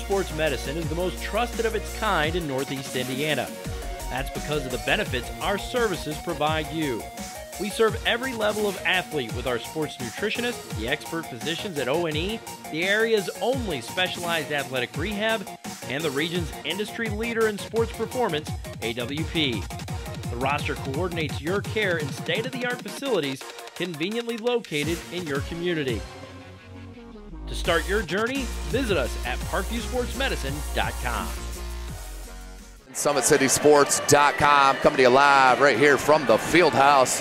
Sports Medicine is the most trusted of its kind in Northeast Indiana. That's because of the benefits our services provide you. We serve every level of athlete with our sports nutritionists, the expert physicians at O&E, the area's only specialized athletic rehab, and the region's industry leader in sports performance, AWP. The roster coordinates your care in state-of-the-art facilities conveniently located in your community. To start your journey, visit us at parkviewsportsmedicine.com. SummitCitySports.com, coming to you live right here from the Fieldhouse,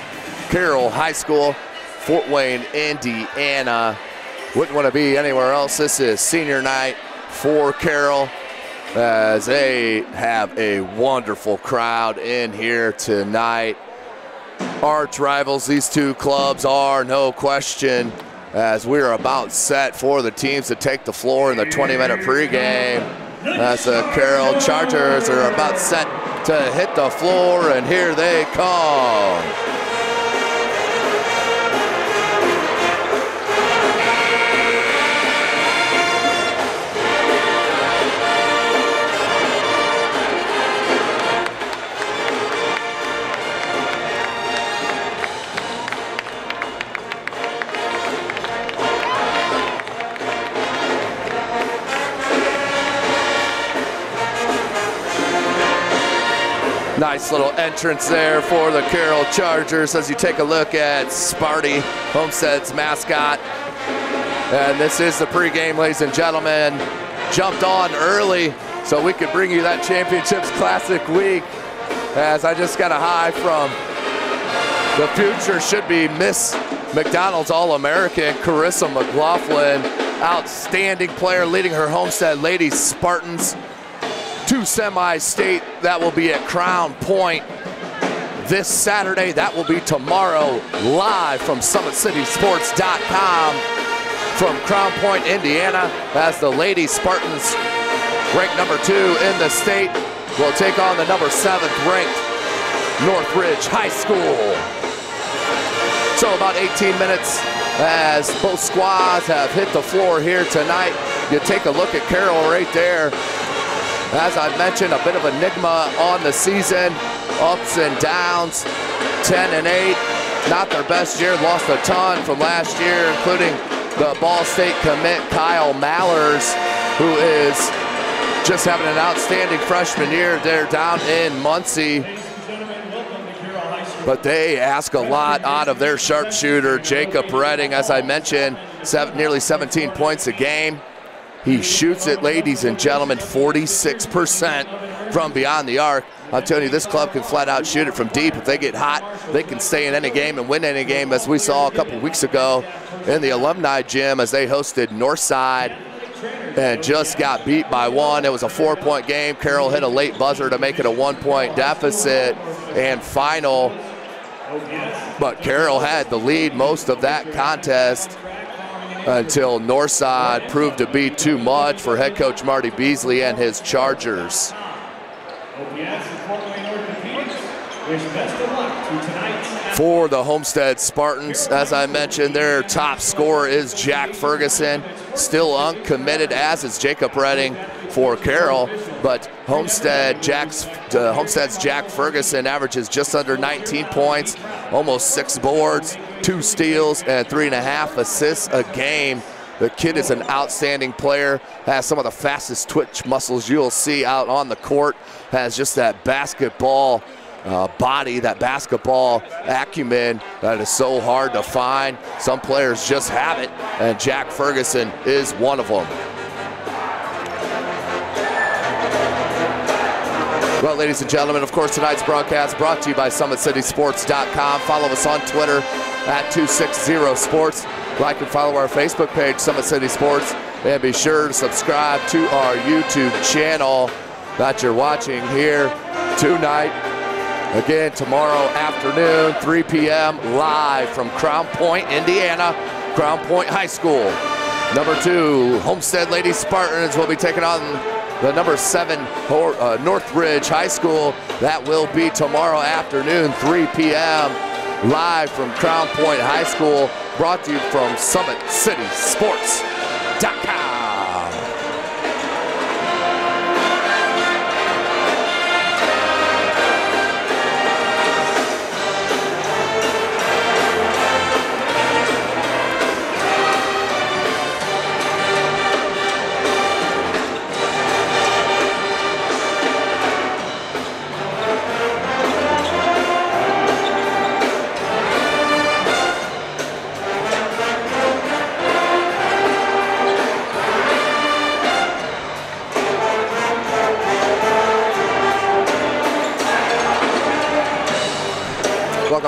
Carroll High School, Fort Wayne, Indiana. Wouldn't want to be anywhere else. This is senior night for Carroll as they have a wonderful crowd in here tonight. Arch rivals, these two clubs are, no question, as we are about set for the teams to take the floor in the 20-minute pregame. As the Carroll Chargers are about set to hit the floor, and here they come. Nice little entrance there for the Carroll Chargers as you take a look at Sparty, Homestead's mascot. And this is the pregame, ladies and gentlemen. Jumped on early so we could bring you that Championships Classic week, as I just got a high from the future should-be Miss McDonald's All-American, Carissa McLaughlin. Outstanding player leading her Homestead Ladies Spartans to semi-state. That will be at Crown Point this Saturday. That will be tomorrow, live from SummitCitySports.com from Crown Point, Indiana, as the Lady Spartans, ranked number 2 in the state, will take on the number 7th ranked Northridge High School. So about 18 minutes as both squads have hit the floor here tonight. You take a look at Carroll right there. As I mentioned, a bit of enigma on the season, ups and downs, 10-8, not their best year, lost a ton from last year, including the Ball State commit Kyle Mallers, who is just having an outstanding freshman year. They're down in Muncie, but they ask a lot out of their sharpshooter, Jacob Redding. As I mentioned, nearly 17 points a game. He shoots it, ladies and gentlemen, 46% from beyond the arc. I'm telling you, this club can flat out shoot it from deep. If they get hot, they can stay in any game and win any game, as we saw a couple weeks ago in the alumni gym as they hosted Northside and just got beat by 1. It was a 4-point game. Carroll hit a late buzzer to make it a 1-point deficit and final. But Carroll had the lead most of that contest until Northside proved to be too much for head coach Marty Beasley and his Chargers. For the Homestead Spartans, as I mentioned, their top scorer is Jack Ferguson, still uncommitted, as is Jacob Redding for Carroll. But Homestead's Jack Ferguson averages just under 19 points, almost 6 boards, 2 steals, and 3.5 assists a game. The kid is an outstanding player, has some of the fastest twitch muscles you'll see out on the court, has just that basketball body, that basketball acumen that is so hard to find. Some players just have it, and Jack Ferguson is one of them. Well, ladies and gentlemen, of course, tonight's broadcast brought to you by SummitCitySports.com. Follow us on Twitter at 260sports. Like and follow our Facebook page, Summit City Sports, and be sure to subscribe to our YouTube channel that you're watching here tonight. Again, tomorrow afternoon, 3 p.m., live from Crown Point, Indiana, Crown Point High School. Number 2, Homestead Lady Spartans will be taking on the number 7 Northridge High School. That will be tomorrow afternoon, 3 p.m., live from Crown Point High School, brought to you from SummitCitySports.com.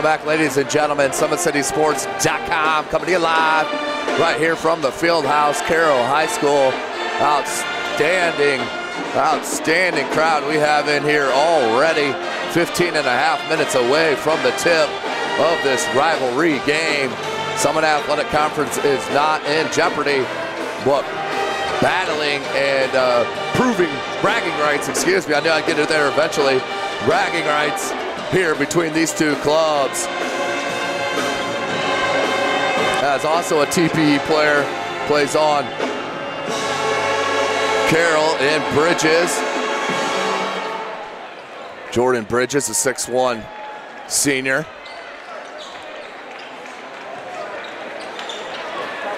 Welcome back, ladies and gentlemen. SummitCitySports.com coming to you live right here from the field house, Carroll High School. Outstanding crowd we have in here already. 15 and a half minutes away from the tip of this rivalry game. Summit Athletic Conference is not in jeopardy, but battling and proving bragging rights, excuse me, I knew I'd get it there eventually. Bragging rights here between these two clubs. As also a TPE player plays on Carroll and Bridges. Jordan Bridges, a 6'1" senior.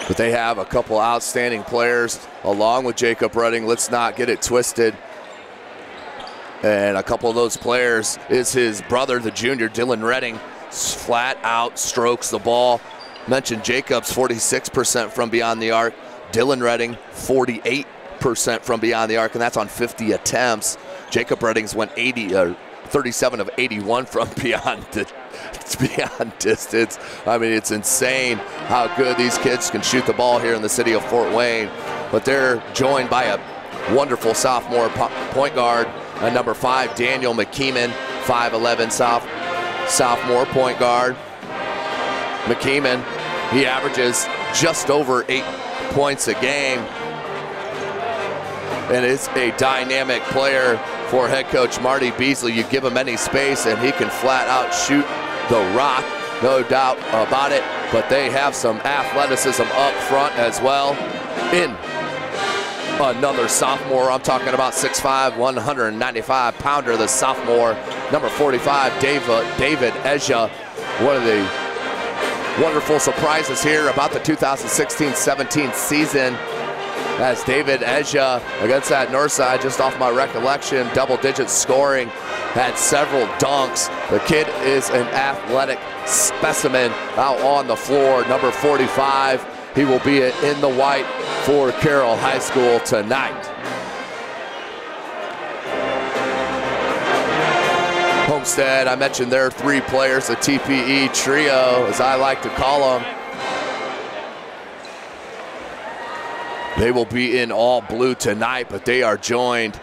But they have a couple outstanding players along with Jacob Redding. Let's not get it twisted. And a couple of those players is his brother, the junior, Dylan Redding. Flat out strokes the ball. Mentioned Jacob's 46% from beyond the arc. Dylan Redding, 48% from beyond the arc, and that's on 50 attempts. Jacob Redding's went 37 of 81 from beyond distance. I mean, it's insane how good these kids can shoot the ball here in the city of Fort Wayne. But they're joined by a wonderful sophomore point guard, number 5, Daniel McKeeman, 5'11" sophomore point guard. McKeeman, he averages just over 8 points a game and is a dynamic player for head coach Marty Beasley. You give him any space and he can flat out shoot the rock, no doubt about it. But they have some athleticism up front as well. In another sophomore, I'm talking about 6'5", 195-pounder, the sophomore, number 45, David Ezja. One of the wonderful surprises here about the 2016-17 season, as David Ezja against that north side, just off my recollection, double-digit scoring, had several dunks. The kid is an athletic specimen out on the floor. Number 45, he will be in the white for Carroll High School tonight. Homestead, I mentioned their 3 players, the TPE trio, as I like to call them. They will be in all blue tonight, but they are joined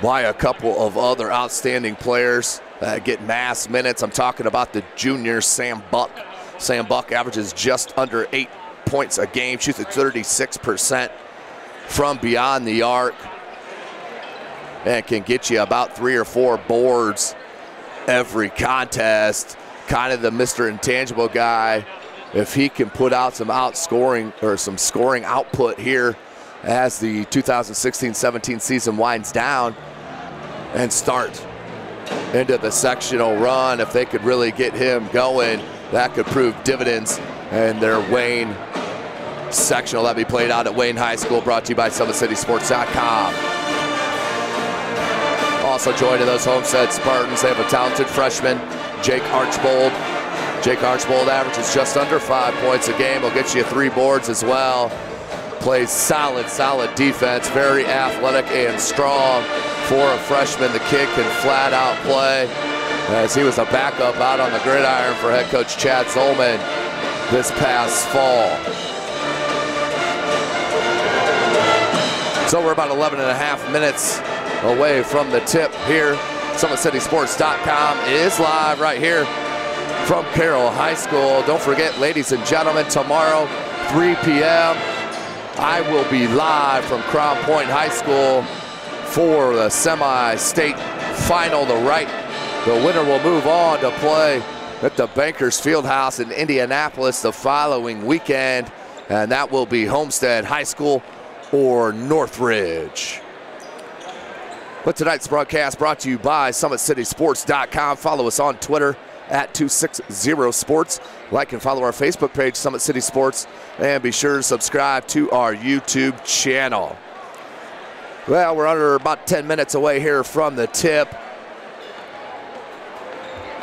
by a couple of other outstanding players that get mass minutes. I'm talking about the junior Sam Buck. Sam Buck averages just under 8 points a game, shoots at 36% from beyond the arc, and can get you about 3 or 4 boards every contest. Kind of the Mr. Intangible guy. If he can put out some outscoring or some scoring output here as the 2016-17 season winds down and start into the sectional run, if they could really get him going, that could prove dividends in their Wayne sectional that be played out at Wayne High School, brought to you by SummitCitySports.com. Also joining those Homestead Spartans, they have a talented freshman, Jake Archbold. Jake Archbold averages just under 5 points a game. Will get you 3 boards as well. Plays solid defense, very athletic and strong for a freshman. The kid can flat out play, as he was a backup out on the gridiron for head coach Chad Zolman this past fall. So we're about 11 and a half minutes away from the tip here. SummitCitySports.com is live right here from Carroll High School. Don't forget, ladies and gentlemen, tomorrow, 3 p.m., I will be live from Crown Point High School for the semi-state final. The winner will move on to play at the Bankers Fieldhouse in Indianapolis the following weekend, and that will be Homestead High School or Northridge. But tonight's broadcast brought to you by SummitCitySports.com. Follow us on Twitter at 260sports. Like and follow our Facebook page, Summit City Sports, and be sure to subscribe to our YouTube channel. Well, we're under about 10 minutes away here from the tip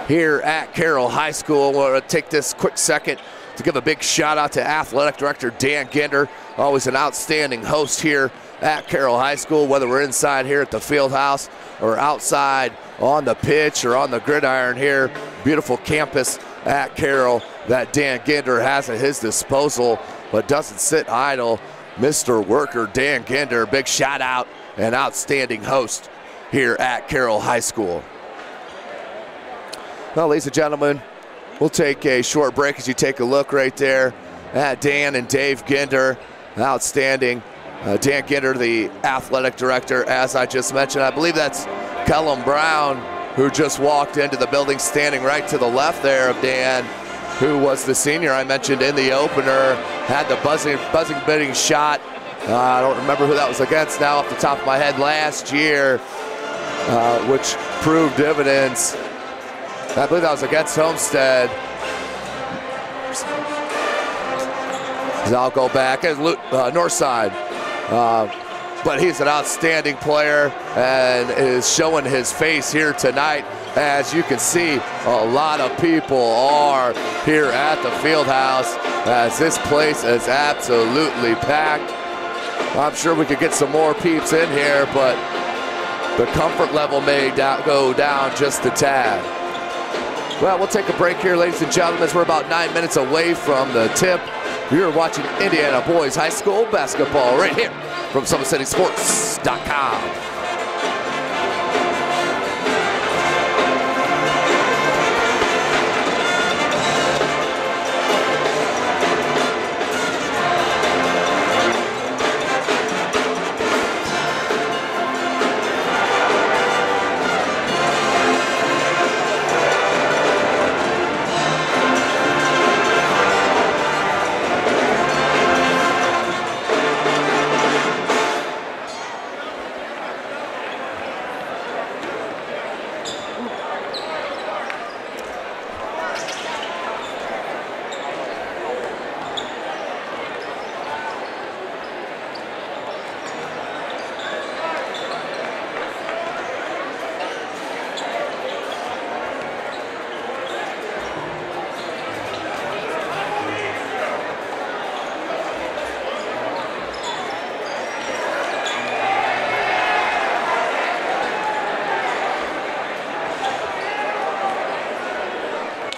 here at Carroll High School. We'll take this quick second to give a big shout out to Athletic Director Dan Ginder, always an outstanding host here at Carroll High School, whether we're inside here at the field house or outside on the pitch or on the gridiron here. Beautiful campus at Carroll that Dan Ginder has at his disposal, but doesn't sit idle. Mr. Worker Dan Ginder, big shout out and outstanding host here at Carroll High School. Well, ladies and gentlemen, we'll take a short break as you take a look right there at Dan and Dave Ginder. Outstanding. Dan Ginder, the athletic director, as I just mentioned. I believe that's Kellum Brown, who just walked into the building, standing right to the left there of Dan, who was the senior I mentioned in the opener, had the buzzing bidding shot. I don't remember who that was against now off the top of my head last year, which proved dividends. I believe that was against Homestead. I'll go back as north side. But he's an outstanding player and is showing his face here tonight. As you can see, a lot of people are here at the field house as this place is absolutely packed. I'm sure we could get some more peeps in here, but the comfort level may go down just a tad. Well, we'll take a break here, ladies and gentlemen, as we're about 9 minutes away from the tip. You're watching Indiana Boys High School basketball right here from SummitCitySports.com.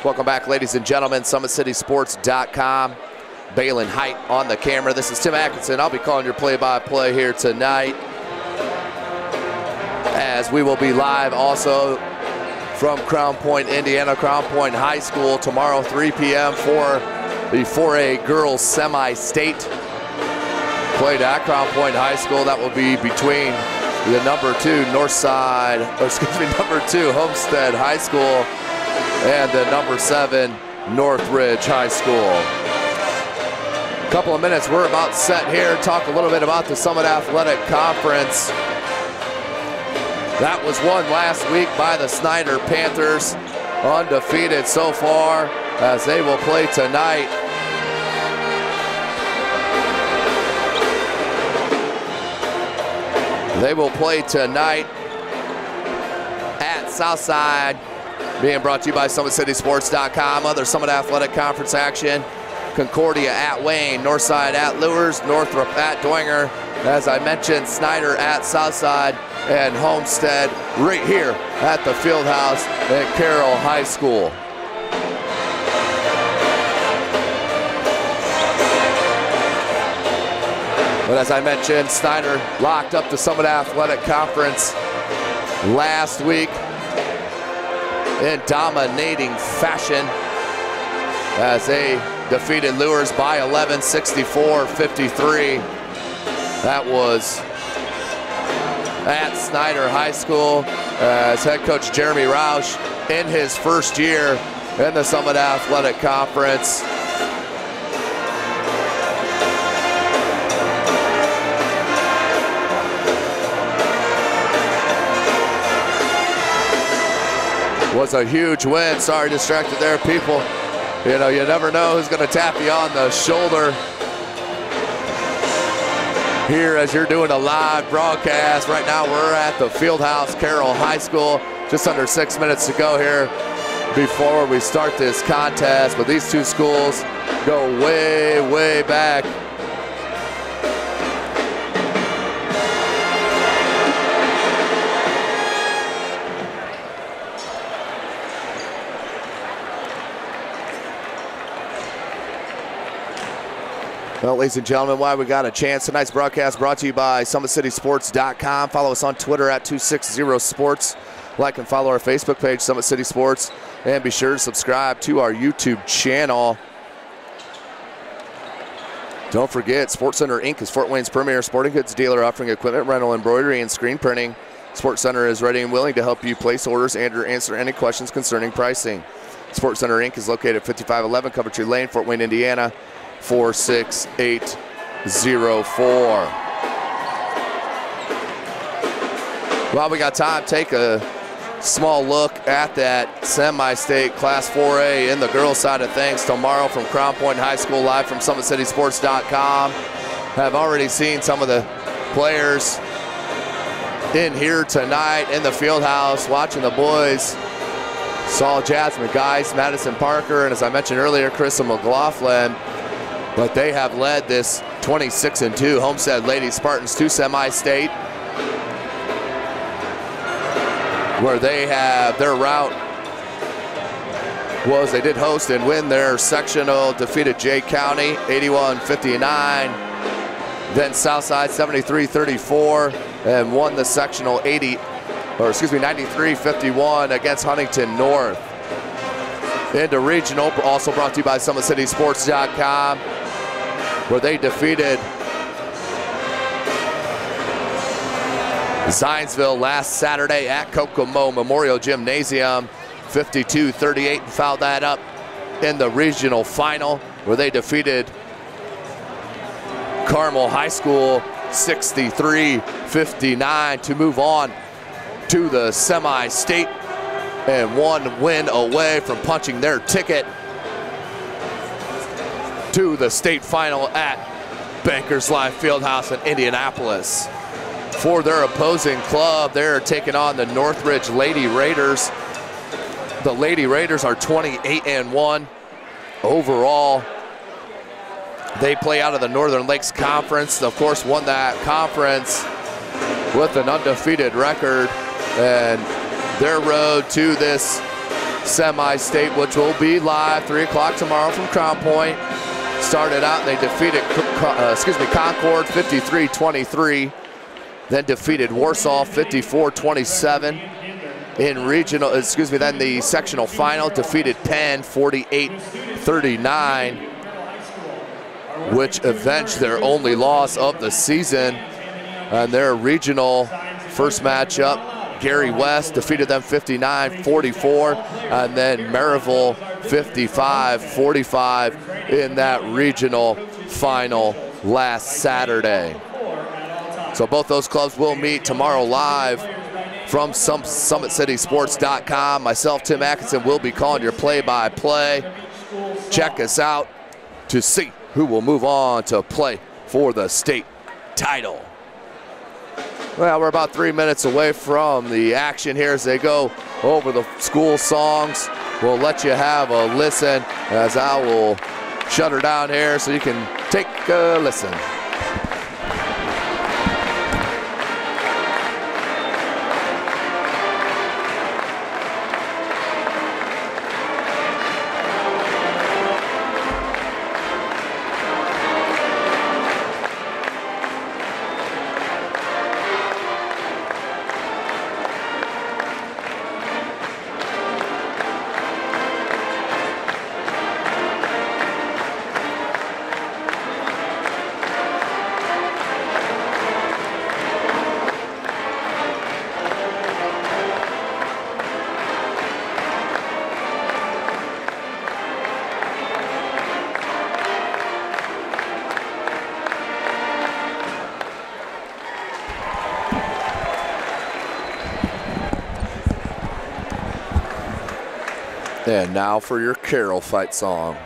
Welcome back, ladies and gentlemen. SummitCitySports.com. Balin Height on the camera. This is Tim Atkinson. I'll be calling your play-by-play here tonight, as we will be live also from Crown Point, Indiana, Crown Point High School tomorrow, 3 p.m. for the 4A girls semi-state. Played at Crown Point High School. That will be between the number 2 number 2 Homestead High School and the number 7 Northridge High School. A couple of minutes, we're about set here. Talk a little bit about the Summit Athletic Conference. That was won last week by the Snyder Panthers, undefeated so far, as they will play tonight. They will play tonight at Southside, being brought to you by SummitCitySports.com. Other Summit Athletic Conference action: Concordia at Wayne, Northside at Lewis, Northrop at Dwenger. As I mentioned, Snyder at Southside, and Homestead right here at the field house at Carroll High School. But as I mentioned, Snyder locked up the Summit Athletic Conference last week in dominating fashion as they defeated Lures by 11, 64-53. That was at Snyder High School as head coach Jeremy Roush in his first year in the Summit Athletic Conference. Was a huge win. Sorry, distracted there, people. You know, you never know who's going to tap you on the shoulder here as you're doing a live broadcast. Right now we're at the Fieldhouse Carroll High School. Just under 6 minutes to go here before we start this contest. But these two schools go way, way back. Well, ladies and gentlemen, while we got a chance, tonight's broadcast brought to you by SummitCitySports.com. Follow us on Twitter at 260sports. Like and follow our Facebook page, Summit City Sports. And be sure to subscribe to our YouTube channel. Don't forget, SportsCenter Inc. is Fort Wayne's premier sporting goods dealer offering equipment, rental, embroidery, and screen printing. SportsCenter is ready and willing to help you place orders and or answer any questions concerning pricing. SportsCenter Inc. is located at 5511 Coventry Lane, Fort Wayne, Indiana, 46804. Well, we got time. Take a small look at that semi-state Class 4A in the girls' side of things tomorrow from Crown Point High School, live from SummitCitySports.com. Have already seen some of the players in here tonight in the field house watching the boys. Saw Jasmine Geis, Madison Parker, and as I mentioned earlier, Krista McLaughlin. But they have led this 26-2 Homestead Lady Spartans to semi-state, where they have their route was they did host and win their sectional, defeated Jay County 81-59, then Southside 73-34, and won the sectional 93-51 against Huntington North. Into regional, also brought to you by SummitCitySports.com, where they defeated Zionsville last Saturday at Kokomo Memorial Gymnasium, 52-38, and fouled that up in the regional final, where they defeated Carmel High School 63-59 to move on to the semi-state, and one win away from punching their ticket to the state final at Bankers Life Fieldhouse in Indianapolis. For their opposing club, they're taking on the Northridge Lady Raiders. The Lady Raiders are 28-1 overall. They play out of the Northern Lakes Conference. Of course, won that conference with an undefeated record, and their road to this semi-state, which will be live 3 o'clock tomorrow from Crown Point, started out and they defeated Concord 53-23. Then defeated Warsaw 54-27 in regional, then the sectional final defeated Penn 48-39, which avenged their only loss of the season. And their regional first matchup, Gary West defeated them 59-44, and then Maryville 55-45 in that regional final last Saturday. So both those clubs will meet tomorrow live from SummitCitySports.com. Myself, Tim Atkinson, will be calling your play-by-play. Check us out to see who will move on to play for the state title. Well, we're about 3 minutes away from the action here as they go over the school songs. We'll let you have a listen as I will shut her down here so you can take a listen. And now for your Carroll fight song.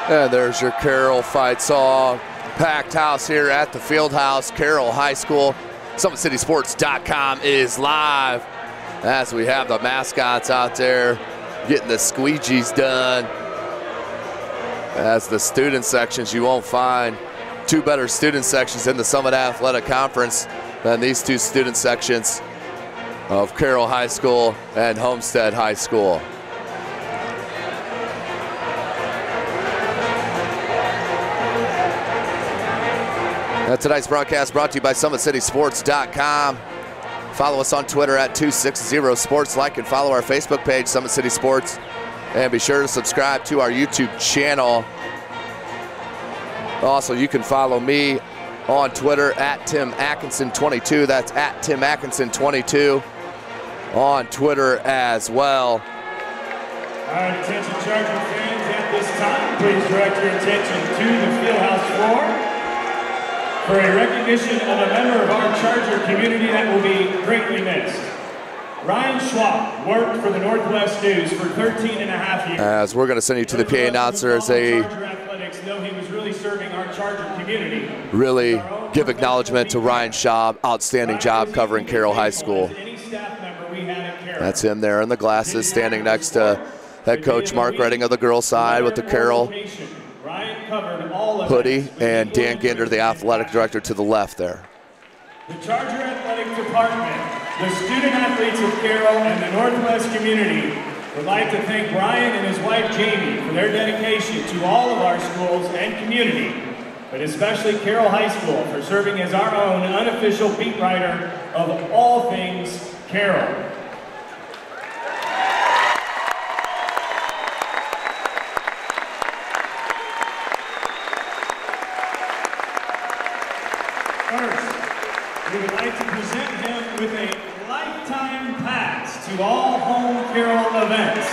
And there's your Carroll fight song. Packed house here at the field house, Carroll High School. SummitCitySports.com is live as we have the mascots out there getting the squeegees done. As the student sections, you won't find two better student sections in the Summit Athletic Conference than these two student sections of Carroll High School and Homestead High School. And tonight's broadcast brought to you by SummitCitySports.com. Follow us on Twitter at 260sports. Like and follow our Facebook page, Summit City Sports. And be sure to subscribe to our YouTube channel. Also, you can follow me on Twitter at Tim Atkinson22. That's at Tim Atkinson22 on Twitter as well. All right, attention Charger fans, at this time, please direct your attention to the fieldhouse floor for a recognition of a member of our Charger community that will be greatly missed. Ryan Schwab worked for the Northwest News for 13 and a half years. As we're going to send you to the PA announcer as they know he was really serving our Charger community. Really give acknowledgement to Ryan Schwab. Outstanding job covering Carroll High School. That's him there in the glasses, standing next to head coach Mark Redding of the girls' side with the Carroll hoodie, and Dan Ginder, the athletic director, to the left there. The Charger Athletic Department, the student athletes of Carroll, and the Northwest community would like to thank Brian and his wife Jamie for their dedication to all of our schools and community, but especially Carroll High School for serving as our own unofficial beat writer of all things Carroll. We would like to present him with a lifetime pass to all home Carroll events.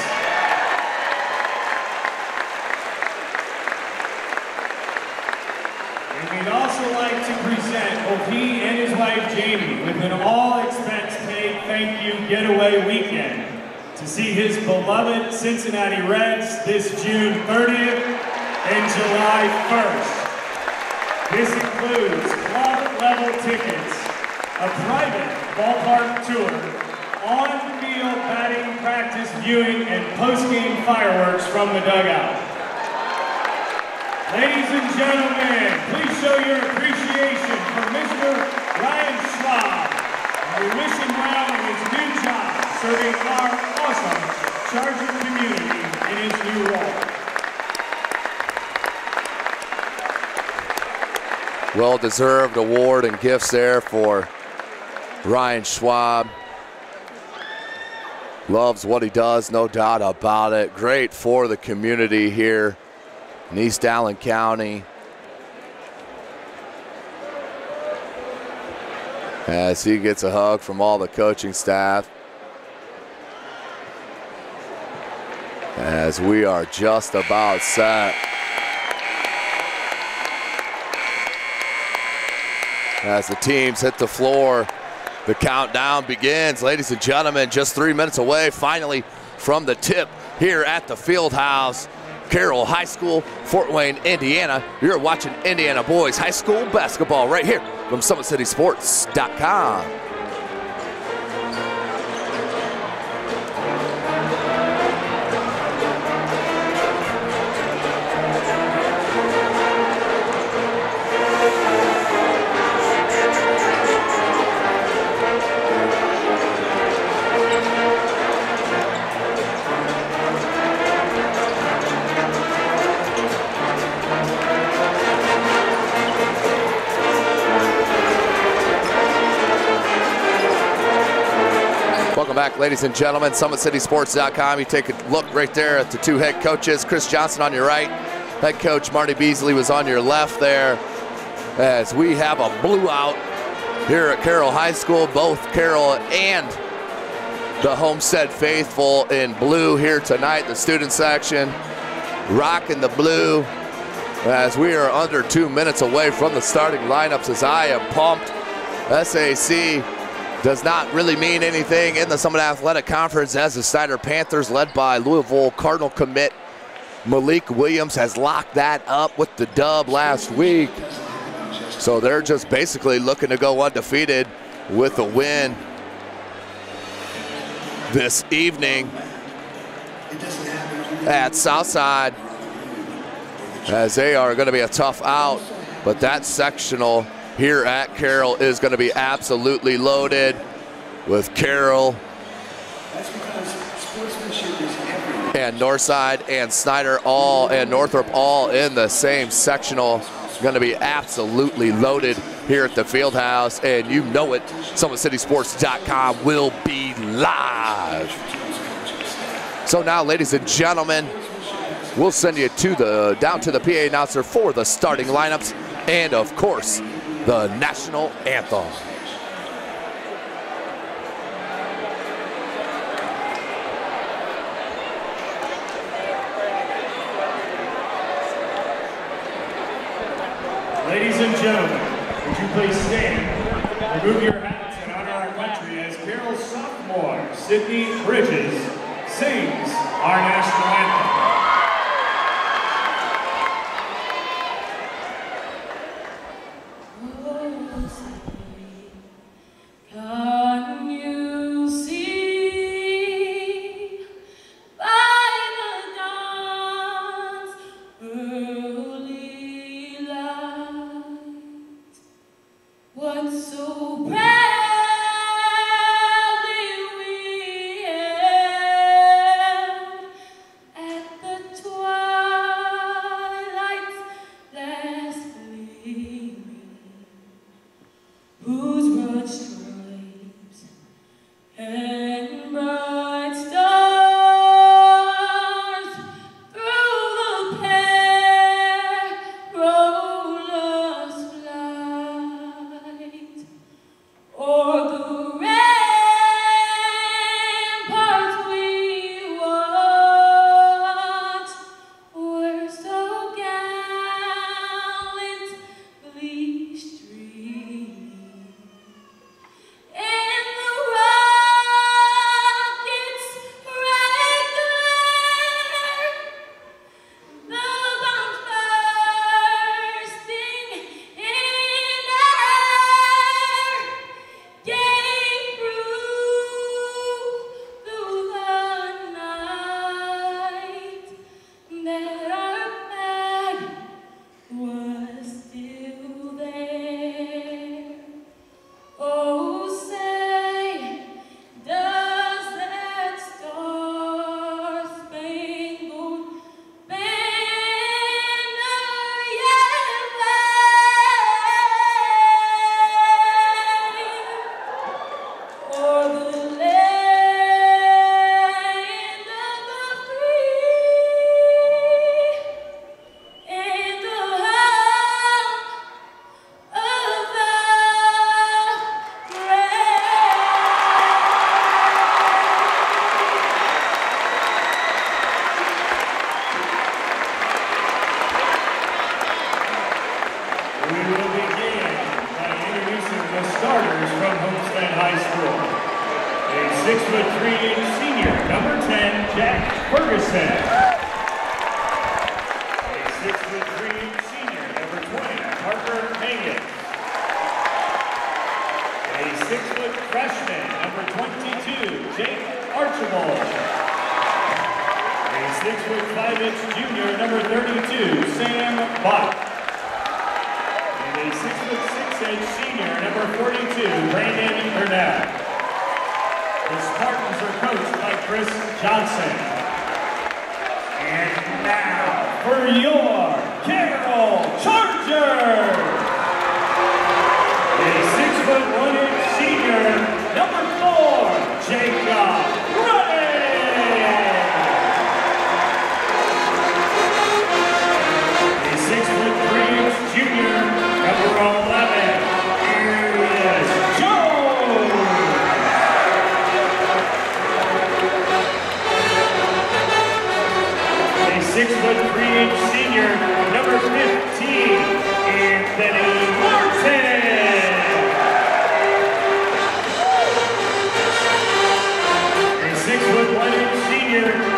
And we'd also like to present both he and his wife Jamie with an all-expense-paid thank you getaway weekend to see his beloved Cincinnati Reds this June 30th and July 1st. This includes club-level tickets, a private ballpark tour, on-field batting practice viewing, and post-game fireworks from the dugout. Ladies and gentlemen, please show your appreciation for Mr. Ryan Schwab. We wish him well in his new job, serving our awesome Charger community in his new role. Well-deserved award and gifts there for Ryan Schwab. Loves what he does, no doubt about it. Great for the community here in East Allen County. As he gets a hug from all the coaching staff. As we are just about set. As the teams hit the floor, the countdown begins. Ladies and gentlemen, just 3 minutes away finally from the tip here at the field house. Carroll High School, Fort Wayne, Indiana. You're watching Indiana Boys High School basketball right here from SummitCitySports.com. Welcome back, ladies and gentlemen. SummitCitySports.com. You take a look right there at the two head coaches. Chris Johnson on your right. Head coach Marty Beasley was on your left there. As we have a blue out here at Carroll High School. Both Carroll and the Homestead faithful in blue here tonight. The student section rocking the blue. As we are under 2 minutes away from the starting lineups, as I am pumped. SAC does not really mean anything in the Summit Athletic Conference, as the Snyder Panthers, led by Louisville Cardinal commit Malik Williams has locked that up with the dub last week. So they're just basically looking to go undefeated with a win this evening at Southside, as they are going to be a tough out. But that sectional here at Carroll is going to be absolutely loaded with Carroll and Northside and Snyder all and Northrop all in the same sectional. Going to be absolutely loaded here at the Fieldhouse, and you know it, SummitCitySports.com will be live. So now, ladies and gentlemen, we'll send you to down to the PA announcer for the starting lineups and, of course, the national anthem. Ladies and gentlemen, would you please stand, remove your hats, and honor our country as Carroll sophomore Sydney Bridges sings our national anthem.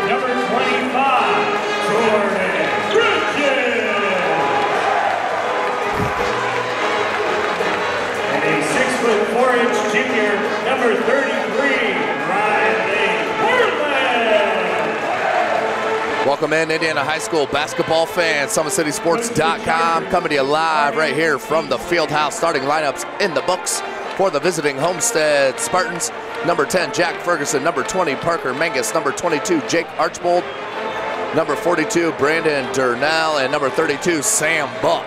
Number 25, Jordan. number 33, Riley Portland. Welcome in, Indiana High School basketball fans. SummitCitySports.com coming to you live right here from the field house. Starting lineups in the books for the visiting Homestead Spartans. Number 10, Jack Ferguson. Number 20, Parker Mangus. Number 22, Jake Archbold. Number 42, Brandon Durnell. And number 32, Sam Buck.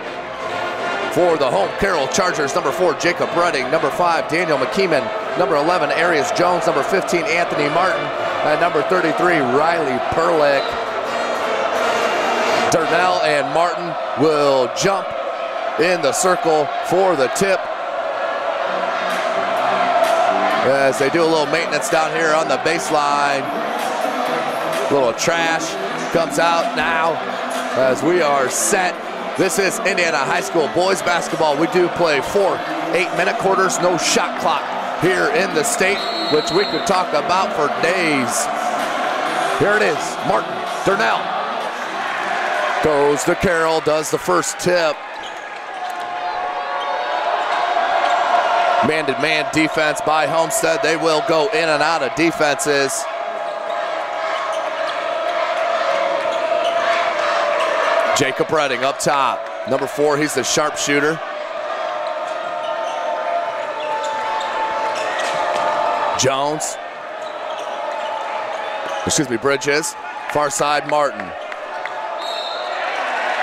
For the home Carroll Chargers, number 4, Jacob Redding. Number 5, Daniel McKeeman. Number 11, Arias Jones. Number 15, Anthony Martin. And number 33, Riley Perlick. Durnell and Martin will jump in the circle for the tip as they do a little maintenance down here on the baseline. A little trash comes out now as we are set. This is Indiana High School boys basketball. We do play 4 8-minute quarters, no shot clock here in the state, which we could talk about for days. Here it is, Martin Durnell goes to Carroll, does the first tip. Man-to-man defense by Homestead. They will go in and out of defenses. Jacob Redding up top. Number 4, he's the sharpshooter. Jones. Excuse me, Bridges. Far side, Martin.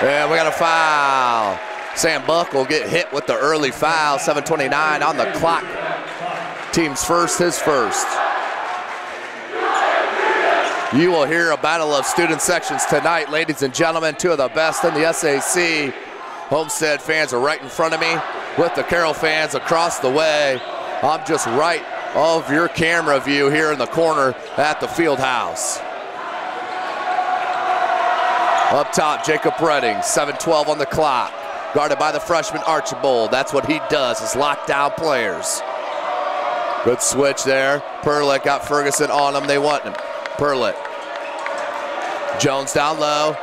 And we got a foul. Sam Buck will get hit with the early foul. 7:29 on the clock. Team's first, his first. You will hear a battle of student sections tonight, ladies and gentlemen. 2 of the best in the SAC. Homestead fans are right in front of me with the Carroll fans across the way. I'm just right of your camera view here in the corner at the field house. Up top, Jacob Redding, 7:12 on the clock. Guarded by the freshman Archibald. That's what he does, is lock down players. Good switch there. Perlick got Ferguson on him. They want him. Perlick. Jones down low.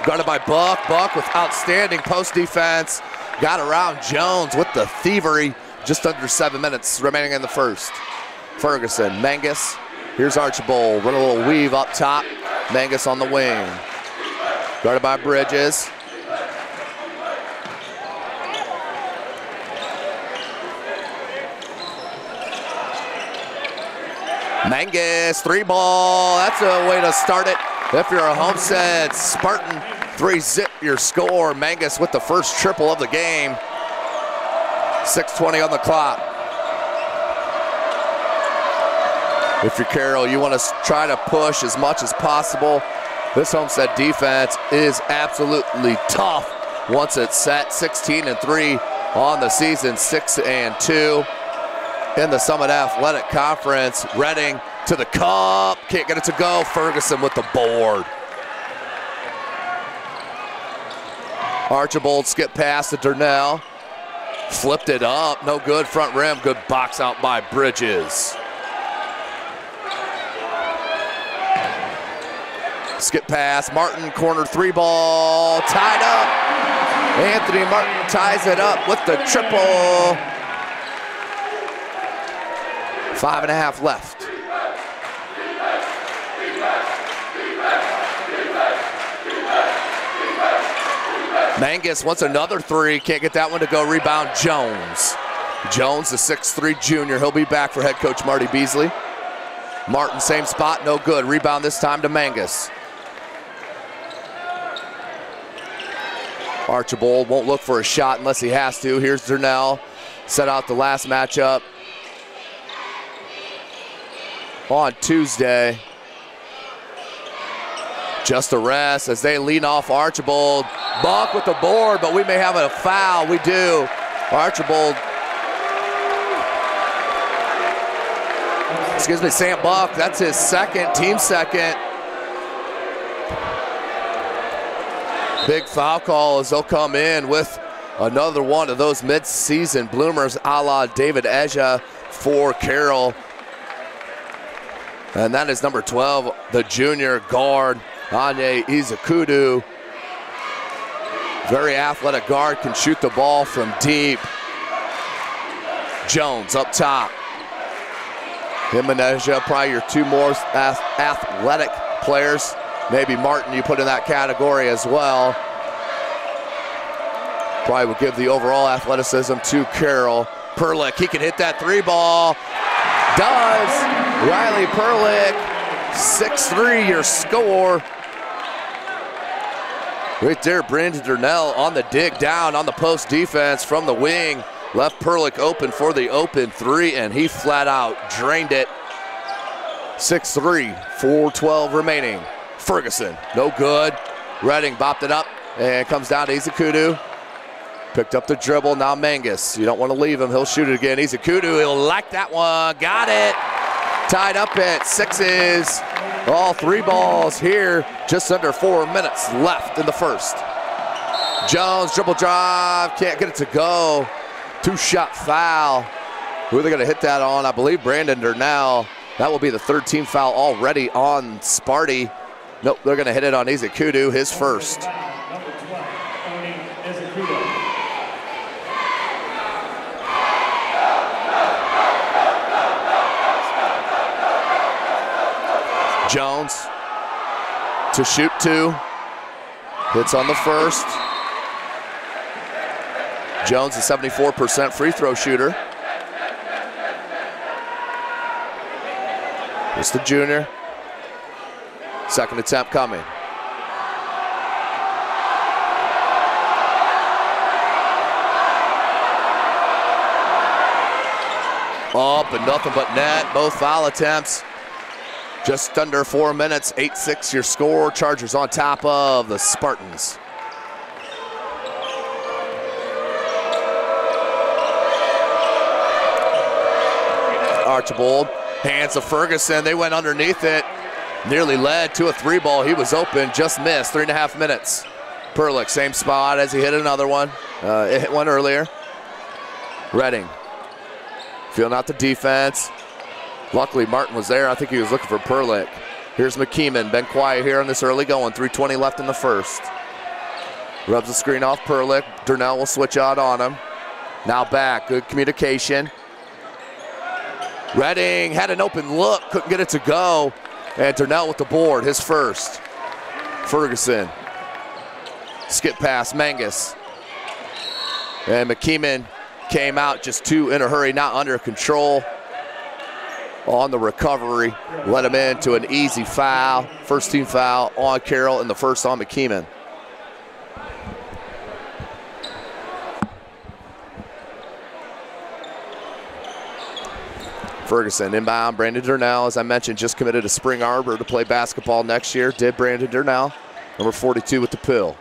Guarded by Buck. Buck with outstanding post defense. Got around Jones with the thievery. Just under 7 minutes remaining in the first. Ferguson, Mangus. Here's Archibald. Run a little weave up top. Mangus on the wing. Guarded by Bridges. Mangus, 3-ball. That's a way to start it. If you're a Homestead Spartan, 3-zip your score. Mangus with the first triple of the game. 6:20 on the clock. If you're Carroll, you want to try to push as much as possible. This Homestead defense is absolutely tough once it's set. 16-3 on the season, 6-2 in the Summit Athletic Conference. Redding to the cup, can't get it to go. Ferguson with the board. Archibald skip pass to Durnell. Flipped it up, no good, front rim, good box out by Bridges. Skip pass, Martin, corner 3-ball, tied up. Anthony Martin ties it up with the triple. 5.5 left. Mangus wants another 3, can't get that one to go. Rebound, Jones. Jones, the 6'3" junior, he'll be back for head coach Marty Beasley. Martin, same spot, no good. Rebound this time to Mangus. Archibald won't look for a shot unless he has to. Here's Durnell, set out the last matchup on Tuesday. Just a rest as they lean off Archibald. Buck with the board, but we may have a foul. We do. Archibald. Excuse me, Sam Buck, that's his second, team second. Big foul call as they'll come in with another one of those mid-season bloomers a la David Eja for Carroll. And that is number 12, the junior guard, Anye Izakudu. Very athletic guard, can shoot the ball from deep. Jones up top. Him and Ezra, probably your two more athletic players. Maybe Martin you put in that category as well. Probably would give the overall athleticism to Carroll. Perlick, he can hit that three ball. Does. Riley Perlick, 6'3", your score. Right there, Brandon Durnell on the dig down on the post defense from the wing. Left Perlick open for the open three, and he flat out drained it. 6'3", 4:12 remaining. Ferguson, no good. Redding bopped it up, and comes down to Izakudu. Picked up the dribble, now Mangus. You don't want to leave him, he'll shoot it again. Izakudu, he'll like that one, got it. Tied up at 6s. All three balls here, just under 4 minutes left in the first. Jones, dribble drive, can't get it to go. Two-shot foul. Who are they gonna hit that on? I believe Brandon Durnell. That will be the third team foul already on Sparty. Nope, they're gonna hit it on Izakudu, his first. Jones to shoot two. Hits on the first. Jones, a 74% free throw shooter. Just the junior. Second attempt coming. Up and nothing but net. Both foul attempts. Just under 4 minutes, 8-6 your score. Chargers on top of the Spartans. Archibald, hands of Ferguson. They went underneath it. Nearly led to a three ball. He was open, just missed. 3.5 minutes. Perlick, same spot as he hit another one. It hit one earlier. Redding, feeling out the defense. Luckily, Martin was there. I think he was looking for Perlick. Here's McKeeman, been quiet here on this early going. 3:20 left in the first. Rubs the screen off Perlick. Durnell will switch out on him. Now back, good communication. Redding had an open look, couldn't get it to go. And Durnell with the board, his first. Ferguson, skip pass, Mangus. And McKeeman came out just too in a hurry, not under control. On the recovery, let him into an easy foul. First team foul on Carroll and the first on McKeeman. Ferguson inbound, Brandon Durnell, as I mentioned, just committed to Spring Arbor to play basketball next year. Did Brandon Durnell, number 42 with the pill.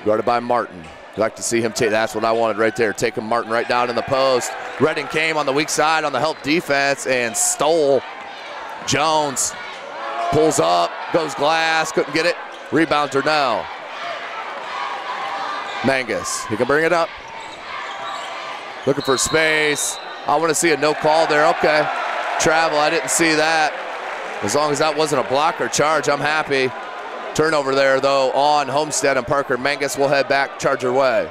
Guarded by Martin. I'd like to see him take, that's what I wanted right there, taking Martin right down in the post. Redding came on the weak side on the help defense and stole. Jones pulls up, goes glass, couldn't get it. Rebound Durnell. Mangus, he can bring it up. Looking for space. I want to see a no call there, okay. Travel, I didn't see that. As long as that wasn't a block or charge, I'm happy. Turnover there, though, on Homestead, and Parker Mangus will head back Charger way.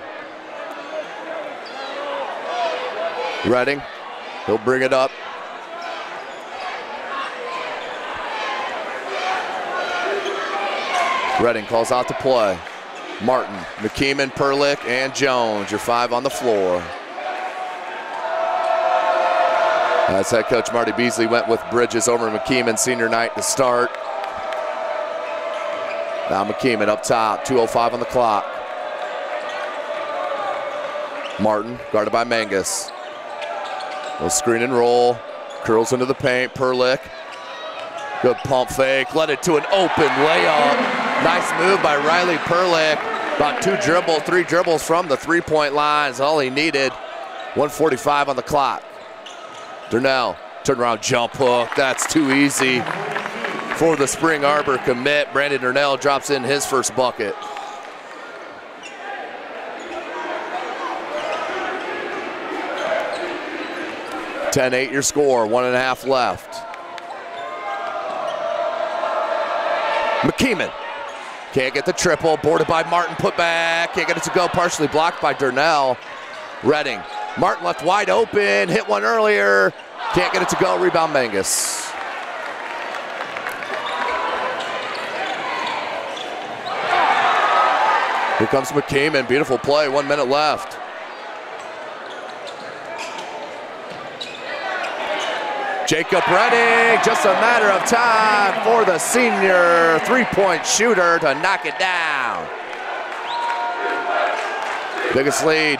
Redding, he'll bring it up. Redding calls out the play. Martin, McKeeman, Perlick, and Jones, your five on the floor. As head coach Marty Beasley went with Bridges over McKeeman senior night to start. Now McKeeman up top, 2:05 on the clock. Martin, guarded by Mangus. Little screen and roll, curls into the paint, Perlick. Good pump fake, led it to an open layup. Nice move by Riley Perlick. About three dribbles from the three-point line is all he needed. 1:45 on the clock. Durnell, turnaround jump hook, that's too easy for the Spring Arbor commit. Brandon Durnell drops in his first bucket. (10-8) your score, 1.5 left. McKeeman can't get the triple, boarded by Martin, put back, can't get it to go, partially blocked by Durnell. Redding, Martin left wide open, hit one earlier, Can't get it to go. Rebound Mangus. Here comes McKeeman. Beautiful play. 1 minute left. Jacob Redding, just a matter of time for the senior three-point shooter to knock it down. Biggest lead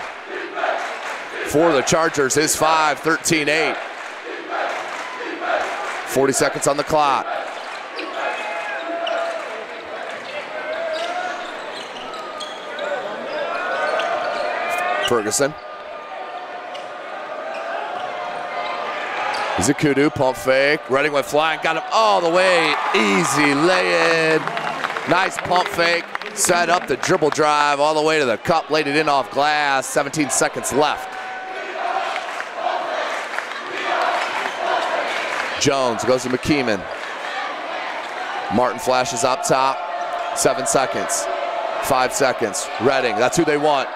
for the Chargers is 5, 13-8. 40 seconds on the clock. Ferguson. Zakudu, pump fake. Redding went flying, got him all the way. Easy lay-in. Nice pump fake. Set up the dribble drive all the way to the cup, laid it in off glass. 17 seconds left. Jones goes to McKeeman. Martin flashes up top. 7 seconds. 5 seconds. Redding, that's who they want.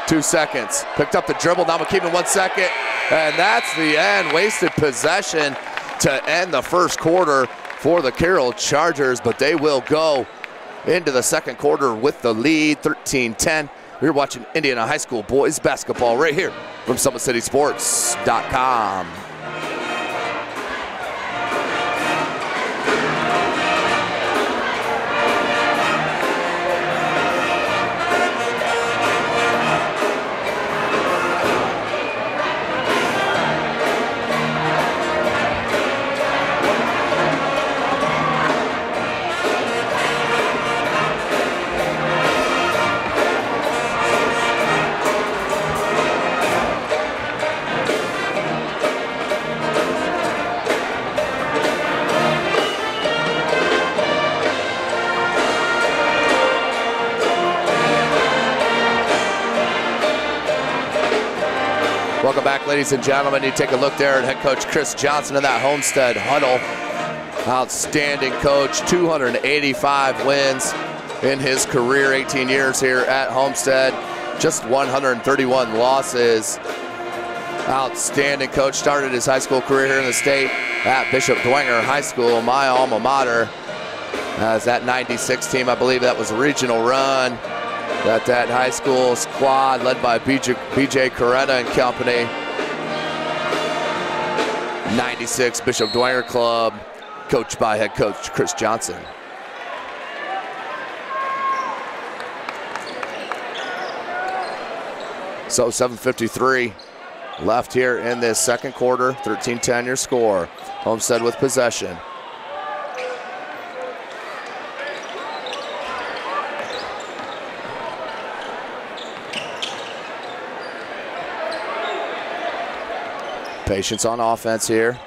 2 seconds. Picked up the dribble. Now McKeeman 1 second. And that's the end. Wasted possession to end the first quarter for the Carroll Chargers, but they will go into the second quarter with the lead, 13-10. We're watching Indiana High School boys basketball right here from SummitCitySports.com. Welcome back, ladies and gentlemen. You take a look there at head coach Chris Johnson in that Homestead huddle. Outstanding coach, 285 wins in his career, 18 years here at Homestead. Just 131 losses. Outstanding coach, started his high school career here in the state at Bishop Dwenger High School, my alma mater. As that 96 team, I believe that was a regional run. That high school squad led by BJ Coretta and company. 96 Bishop Dwenger Club, coached by head coach Chris Johnson. So 7:53 left here in this second quarter. 13-10 your score. Homestead with possession. Patience on offense here.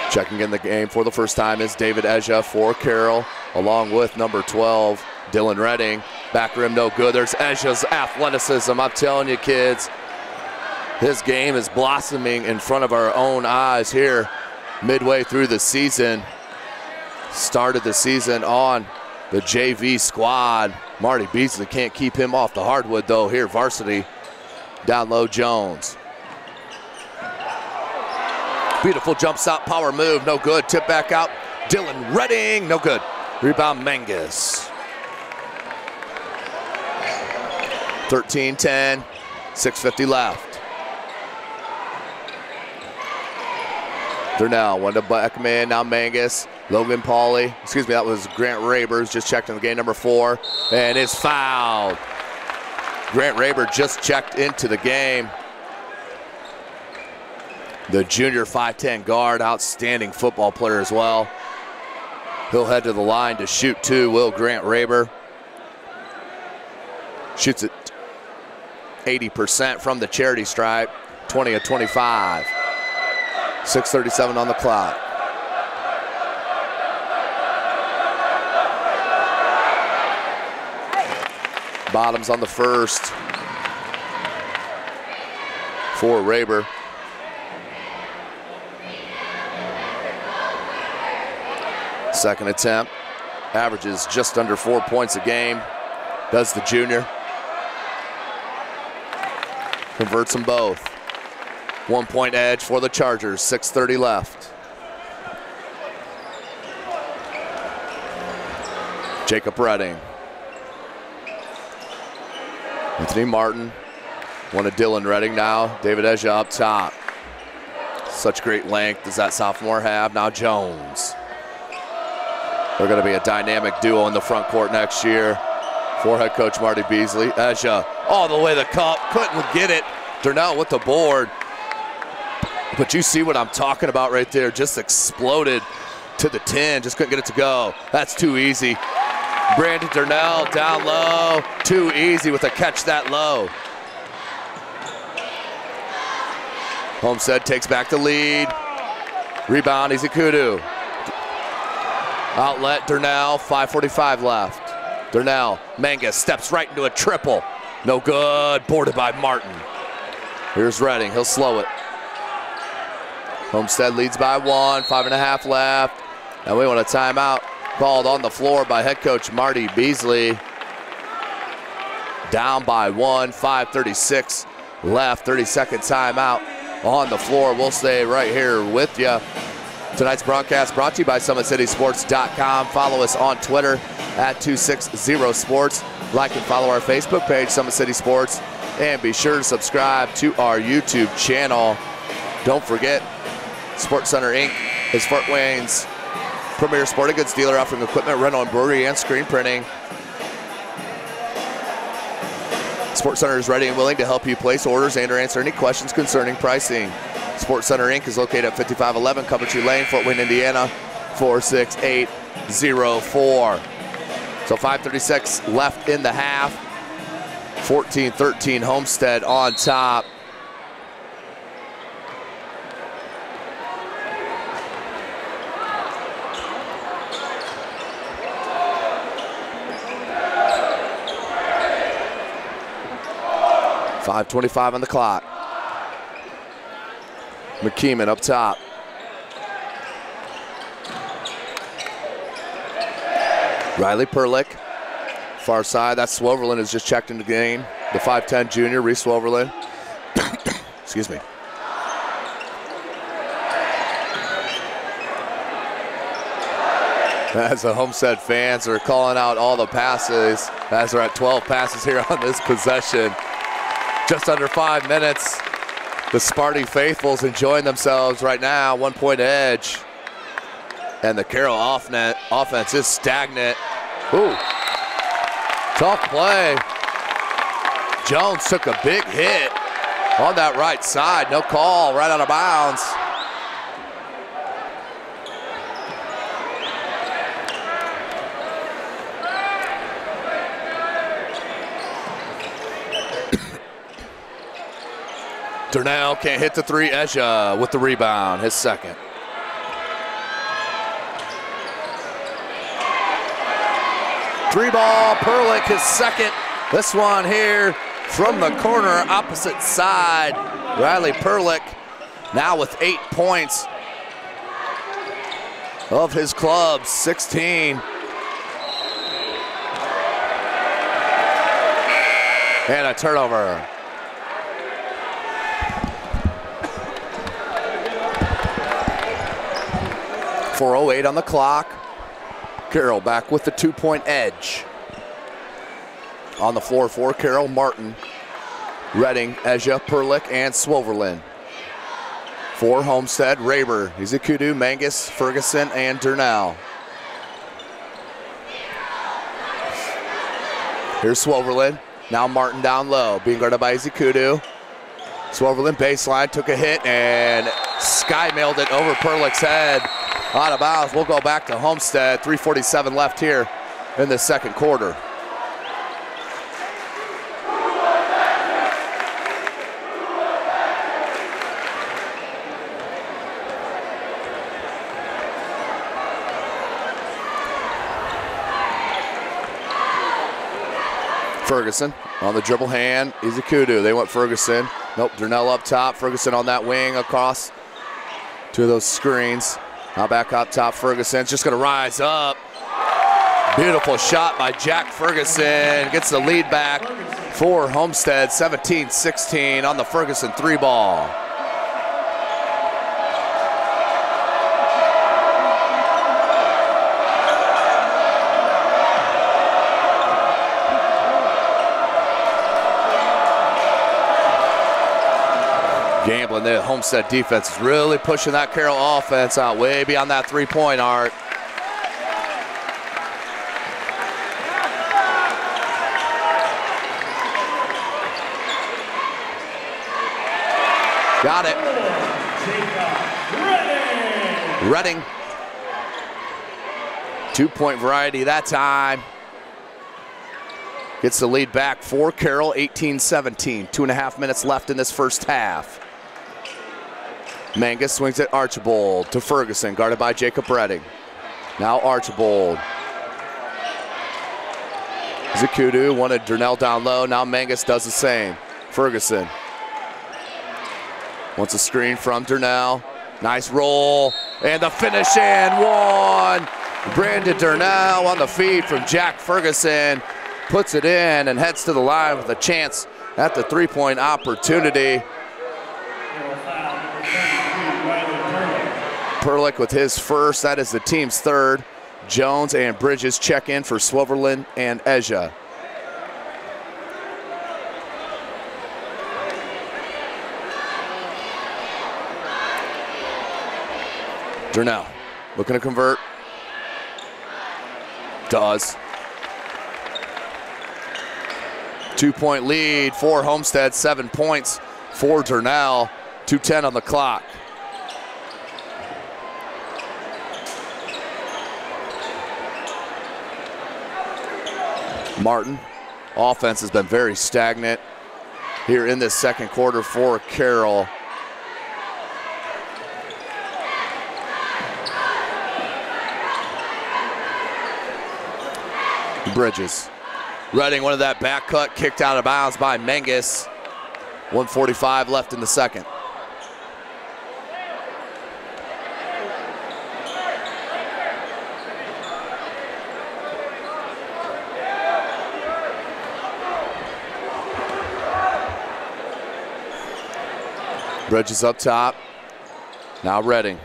Checking in the game for the first time is David Eja for Carroll, along with number 12, Dylan Redding. Back rim no good. There's Eja's athleticism. I'm telling you, kids, his game is blossoming in front of our own eyes here midway through the season. Started the season on the JV squad. Marty Beasley can't keep him off the hardwood though here, varsity. Down low, Jones. Beautiful jump shot, power move, no good. Tip back out, Dylan Redding, no good. Rebound Mangus. 13-10, 6:50 left. Thurnell, one to Beckman, now Mangus. Logan Pauly, excuse me, that was Grant Rabers, just checked in the game, number 4, and is fouled. Grant Raber just checked into the game. The junior 5'10 guard, outstanding football player as well. He'll head to the line to shoot too, will Grant Raber. Shoots at 80% from the charity stripe, 20 of 25. 6:37 on the clock. Bottoms on the first for Raber. Second attempt, averages just under 4 points a game, does the junior. Converts them both. 1 point edge for the Chargers, 6:30 left. Jacob Redding. Anthony Martin. One of Dylan Redding now. David Ezja up top. Such great length does that sophomore have. Now Jones. They're going to be a dynamic duo in the front court next year for head coach Marty Beasley. Ezja all the way to the cup. Couldn't get it. Durnell with the board. But you see what I'm talking about right there. Just exploded to the 10. Just couldn't get it to go. That's too easy. Brandon Durnell down low. Too easy with a catch that low. Homestead takes back the lead. Rebound, Ezekudu. Outlet, Durnell, 5:45 left. Durnell, Mangus steps right into a triple. No good, boarded by Martin. Here's Redding, he'll slow it. Homestead leads by 1, 5.5 left. And we want a timeout called on the floor by head coach Marty Beasley. Down by 1, 5:36 left, 30-second timeout on the floor. We'll stay right here with you. Tonight's broadcast brought to you by SummitCitySports.com. Follow us on Twitter at 260sports. Like and follow our Facebook page, Summit City Sports. And be sure to subscribe to our YouTube channel. Don't forget, Sports Center Inc. is Fort Wayne's premier sporting goods dealer, offering equipment, rental, embroidery, and screen printing. Sports Center is ready and willing to help you place orders and or answer any questions concerning pricing. Sports Center Inc. is located at 5511 Coventry Lane, Fort Wayne, Indiana, 46804. So 5:36 left in the half. 14-13 Homestead on top. .5:25 on the clock. McKeeman up top. Riley Perlick, far side. That's Swoverlin has just checked into the game. The 5'10 junior, Reese Swoverlin. Excuse me. As the Homestead fans are calling out all the passes, as we're at 12 passes here on this possession. Just under 5 minutes. The Sparty faithfuls enjoying themselves right now. 1 point edge. And the Carroll offense is stagnant. Ooh. Tough play. Jones took a big hit on that right side. No call, right out of bounds. Durnell can't hit the three. Ezja with the rebound, his second. Three ball, Perlick his second. This one here from the corner, opposite side. Riley Perlick now with 8 points of his club, 16. And a turnover. .408 on the clock. Carroll back with the 2 point edge. On the floor for Carroll, Martin, Redding, Ezja, Perlick, and Swoverlin. For Homestead, Raber, Ezekudu, Mangus, Ferguson, and Durnell. Here's Swoverlin. Now Martin down low, being guarded by Ezekudu. Swoverlin baseline, took a hit, and sky mailed it over Perlick's head. Out of bounds. We'll go back to Homestead. 3:47 left here in the second quarter. Ferguson on the dribble hand. Ezekudu. They want Ferguson. Nope, Durnell up top. Ferguson on that wing across two of those screens. Now back up top, Ferguson's just gonna rise up. Beautiful shot by Jack Ferguson. Gets the lead back. for Homestead, 17-16 on the Ferguson 3-ball. Gambling, the Homestead defense is really pushing that Carroll offense out way beyond that three-point arc. Got it. Redding. 2-point variety that time. Gets the lead back for Carroll, 18-17. 2.5 minutes left in this first half. Mangus swings it Archibald to Ferguson, guarded by Jacob Redding. Now Archibald. Zakudu wanted Durnell down low. Now Mangus does the same. Ferguson wants a screen from Durnell. Nice roll. And the finish and one. Brandon Durnell on the feed from Jack Ferguson. Puts it in and heads to the line with a chance at the three-point opportunity. Perlick with his first, that is the team's third. Jones and Bridges check in for Swoverland and Eja. Durnell looking to convert. Does. 2-point lead for Homestead, 7 points for Durnell. 2:10 on the clock. Martin, offense has been very stagnant here in this second quarter for Carroll. Bridges. Redding one of that back cut, kicked out of bounds by Mangus. 1:45 left in the second. Bridges up top. Now Redding.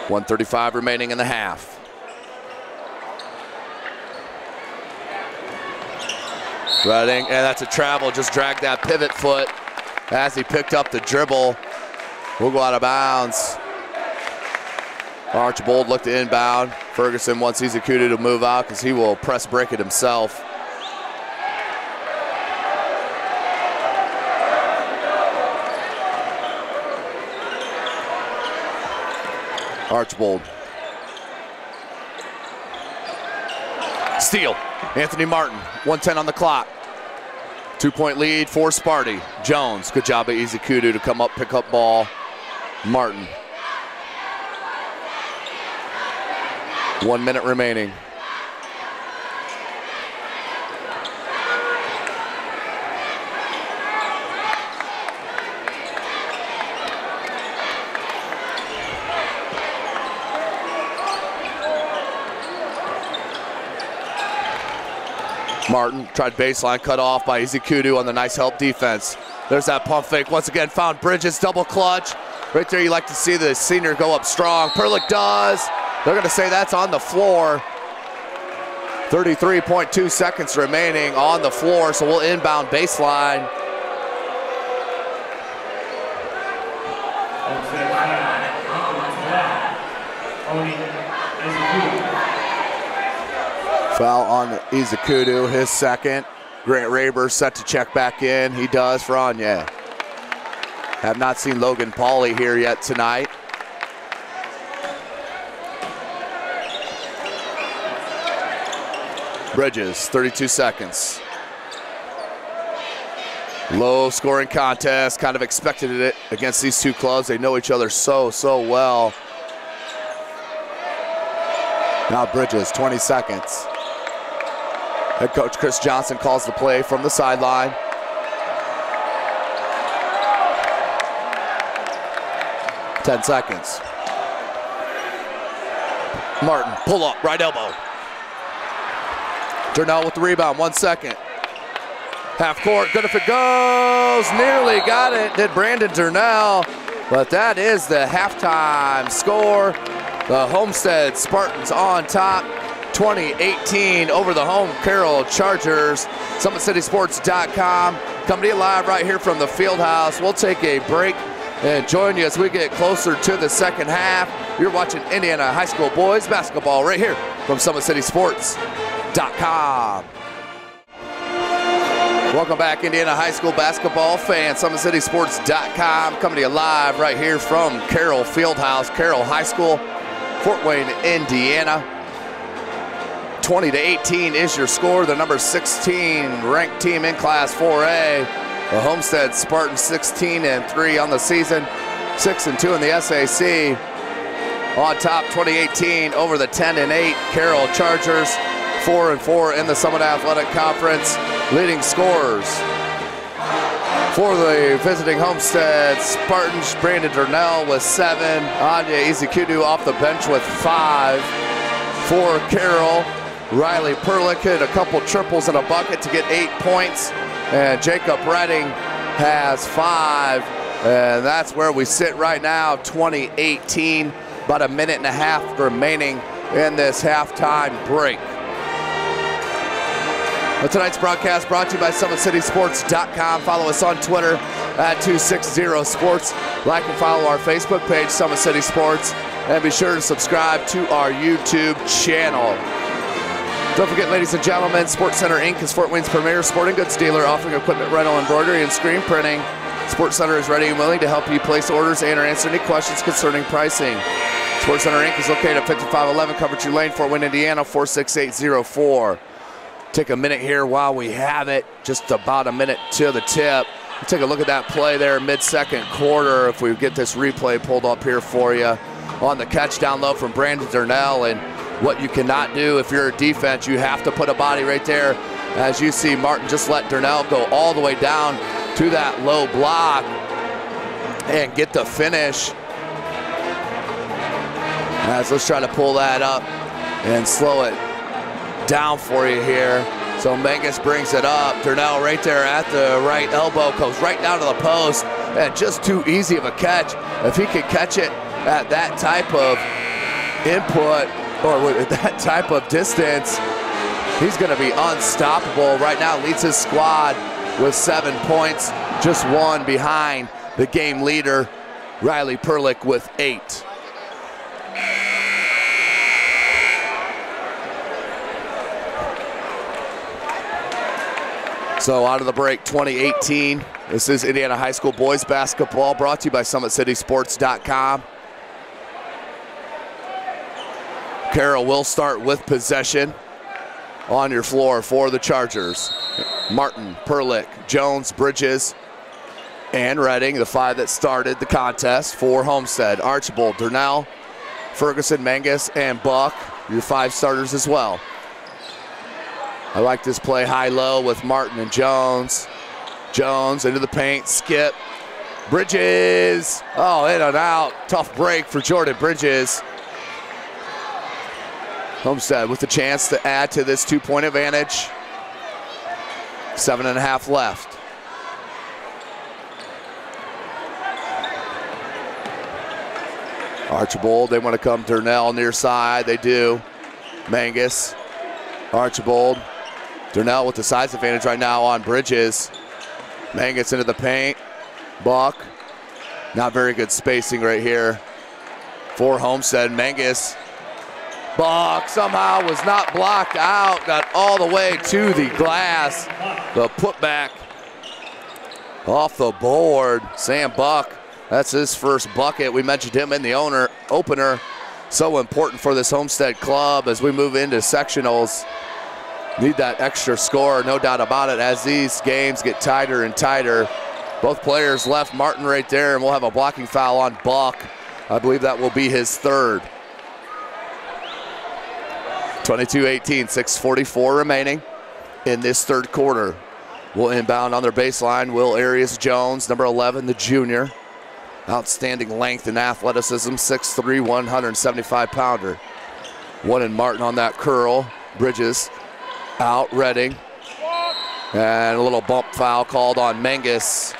.135 remaining in the half. Redding, and that's a travel, just dragged that pivot foot as he picked up the dribble. Will go out of bounds. Archibald looked to inbound. Ferguson wants Izakudu to move out because he will press break it himself. Archibald. Steal. Anthony Martin, 1:10 on the clock. 2-point lead for Sparty. Jones, good job by Izakudu to come up, pick up ball. Martin. 1 minute remaining. Martin tried baseline, cut off by Izakudu on the nice help defense. There's that pump fake. Once again, found Bridges, double clutch. Right there, you like to see the senior go up strong. Perlick does. They're going to say that's on the floor. 33.2 seconds remaining on the floor, so we'll inbound baseline. Foul on Izakudu, his second. Grant Raber set to check back in. He does for Anya. Have not seen Logan Pauly here yet tonight. Bridges, 32 seconds. Low scoring contest, kind of expected it against these two clubs. They know each other so well. Now Bridges, 20 seconds. Head coach Chris Johnson calls the play from the sideline. Ten seconds. Martin, pull up, right elbow. Durnell with the rebound, 1 second. Half court, good if it goes. Nearly got it, did Brandon Durnell. But that is the halftime score. The Homestead Spartans on top, 20-18 over the home Carroll Chargers. SummitCitySports.com. Coming to you live right here from the field house. We'll take a break and join you as we get closer to the second half. You're watching Indiana High School boys basketball right here from SummitCitySports.com. Welcome back, Indiana High School basketball fans. SummitCitySports.com coming to you live right here from Carroll Fieldhouse, Carroll High School, Fort Wayne, Indiana. 20-18 is your score. The number 16 ranked team in Class 4A. The Homestead Spartans 16-3 on the season, 6-2 in the SAC. On top, 2018 over the 10-8 Carroll Chargers, 4-4 in the Summit Athletic Conference. Leading scorers for the visiting Homestead Spartans, Brandon Durnell with 7. Anya Izikudu off the bench with 5. For Carroll, Riley Perlick hit a couple triples and a bucket to get 8 points. And Jacob Redding has 5. And that's where we sit right now, 2018. About a minute and a half remaining in this halftime break. Well, tonight's broadcast brought to you by SummitCitySports.com. Follow us on Twitter at 260sports. Like and follow our Facebook page, Summit City Sports. And be sure to subscribe to our YouTube channel. Don't forget, ladies and gentlemen, Sports Center Inc. is Fort Wayne's premier sporting goods dealer, offering equipment rental, embroidery, and screen printing. Sports Center is ready and willing to help you place orders and or answer any questions concerning pricing. Sports Center Inc. is located at 5511 Coventry Lane, Fort Wayne, Indiana, 46804. Take a minute here while we have it, just about a minute to the tip. Take a look at that play there mid-second quarter, if we get this replay pulled up here for you. On the catch down low from Brandon Durnell, and what you cannot do if you're a defense, you have to put a body right there. As you see, Martin just let Durnell go all the way down to that low block and get the finish. As let's try to pull that up and slow it down for you here. So Mangus brings it up. Durnell right there at the right elbow, goes right down to the post, and just too easy of a catch. If he could catch it at that type of input or with that type of distance, he's going to be unstoppable. Right now leads his squad with 7 points, just 1 behind the game leader, Riley Perlick, with 8. So out of the break, 2018. This is Indiana High School boys basketball, brought to you by SummitCitySports.com. Carroll will start with possession on your floor for the Chargers. Martin, Perlick, Jones, Bridges, and Redding, the 5 that started the contest for Homestead. Archibald, Durnell, Ferguson, Mangus, and Buck, your 5 starters as well. I like this play high-low with Martin and Jones. Jones into the paint, skip. Bridges, oh, in and out. Tough break for Jordan Bridges. Homestead with the chance to add to this 2-point advantage. 7.5 left. Archibald, they want to come Durnell near side, they do. Mangus, Archibald. Durnell with the size advantage right now on Bridges. Mangus into the paint. Buck. Not very good spacing right here for Homestead. Mangus. Buck somehow was not blocked out. Got all the way to the glass. The putback off the board. Sam Buck, that's his first bucket. We mentioned him in the opener. So important for this Homestead club as we move into sectionals. Need that extra score, no doubt about it, as these games get tighter and tighter. Both players left. Martin right there, and we'll have a blocking foul on Buck. I believe that will be his 3rd. 22-18, 6:44 remaining in this 3rd quarter. We'll inbound on their baseline. Will Arias Jones, number 11, the junior. Outstanding length and athleticism, 6'3", 175-pounder. One in Martin on that curl. Bridges out Redding. And a little bump foul called on Mangus.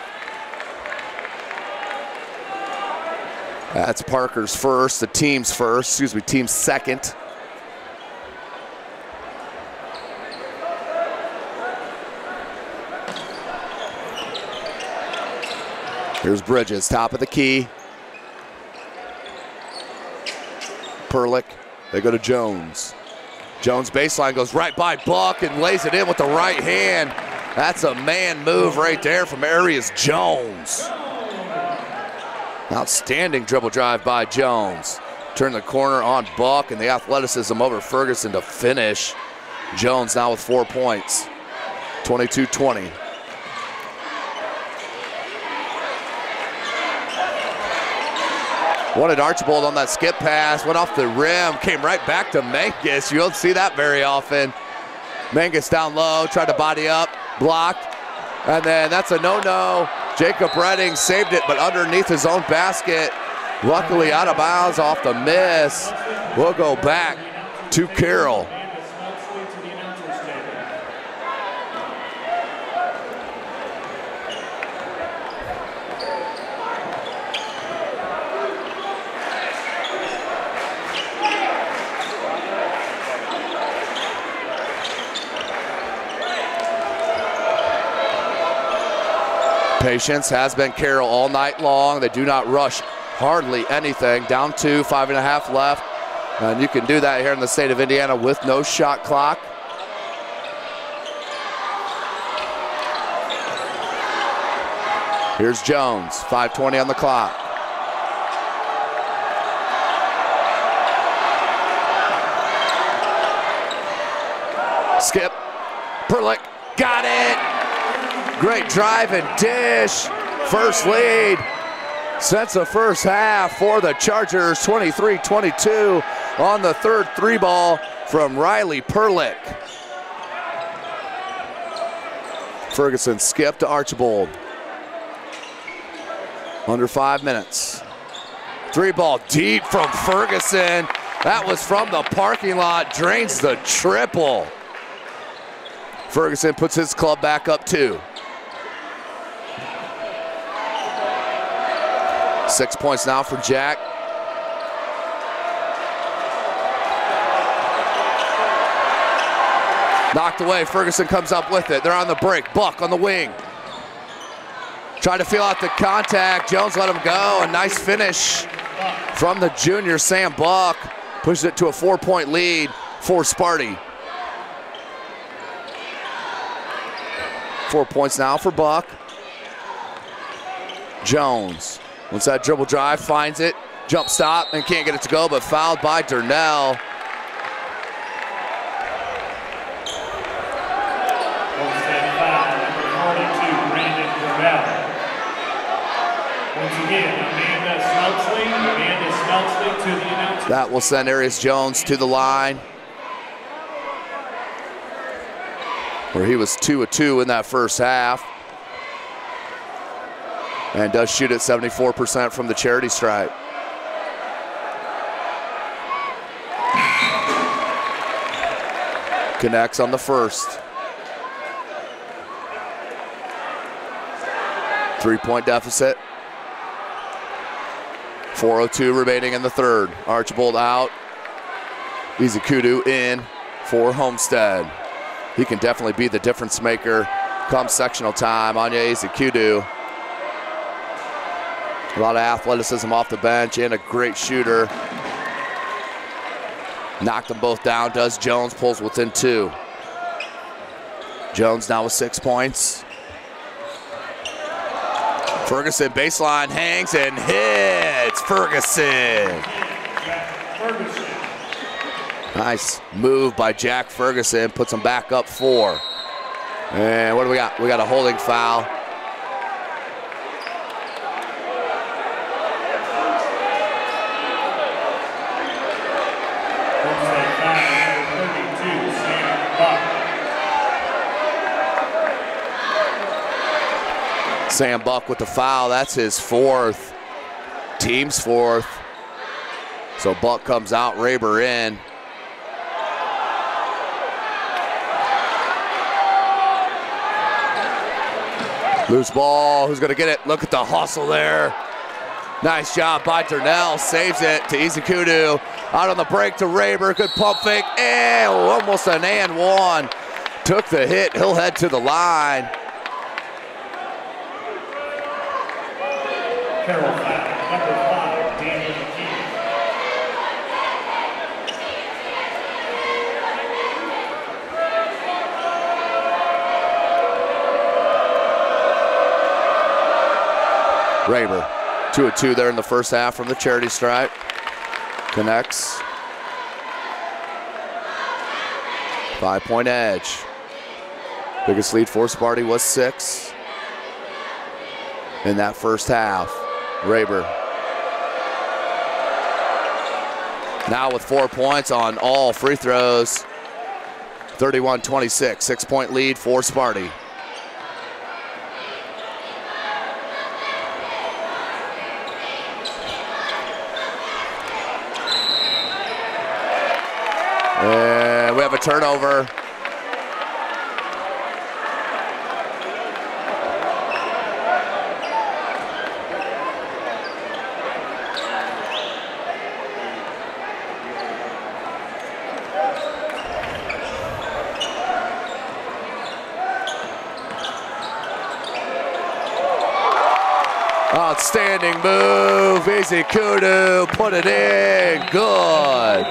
That's Parker's first, the team's first, excuse me, team's second. Here's Bridges, top of the key. Perlick, they go to Jones. Jones baseline goes right by Buck and lays it in with the right hand. That's a man move right there from Arias Jones. Outstanding dribble drive by Jones. Turn the corner on Buck and the athleticism over Ferguson to finish. Jones now with 4 points, 22-20. Wanted Archibald on that skip pass, went off the rim, came right back to Mangus. You don't see that very often. Mangus down low, tried to body up, blocked, and then that's a no-no. Jacob Redding saved it, but underneath his own basket. Luckily out of bounds off the miss. We'll go back to Carroll. Patience has been Carroll all night long. They do not rush hardly anything. Down 2, 5.5 left. And you can do that here in the state of Indiana with no shot clock. Here's Jones, 5:20 on the clock. Skip, Perlick, got it. Great drive and dish. First lead since the first half for the Chargers, 23-22 on the third three ball from Riley Perlick. Ferguson skipped to Archibald. Under 5 minutes. Three ball deep from Ferguson. That was from the parking lot, drains the triple. Ferguson puts his club back up 2. 6 points now for Jack. Knocked away, Ferguson comes up with it. They're on the break, Buck on the wing. Trying to feel out the contact, Jones let him go. A nice finish from the junior Sam Buck. Pushes it to a 4-point lead for Sparty. 4 points now for Buck. Jones. Once that dribble drive, finds it, jump stop, and can't get it to go, but fouled by Durnell. Homestead foul, number 42, Brandon Durnell. Once again, Amanda Smeltzley to the announcer. That will send Arias Jones to the line, where he was 2 of 2 in that first half. And does shoot at 74% from the charity stripe. Connects on the first. 3-point deficit. 4:02 remaining in the third. Archibald out. Izekudu in for Homestead. He can definitely be the difference maker come sectional time. Anya Izekudu. A lot of athleticism off the bench and a great shooter. Knocked them both down, does Jones, pulls within 2. Jones now with 6 points. Ferguson baseline hangs and hits. Ferguson. Nice move by Jack Ferguson, puts him back up 4. And what do we got? We got a holding foul. Sam Buck with the foul, that's his 4th, team's 4th. So Buck comes out, Raber in. Loose ball, who's gonna get it? Look at the hustle there. Nice job by Durnell, saves it to Izikudu. Out on the break to Raber, good pump fake, and almost an and one. Took the hit, he'll head to the line. Carroll foul, number 5, Daniel McKee. Raber, 2 of 2 there in the first half from the charity stripe. Connects. 5-point edge. Biggest lead for Sparty was 6 in that first half. Raber now with 4 points on all free throws. 31-26, 6-point lead for Sparty. And we have a turnover. Outstanding move, Izikudu put it in, good.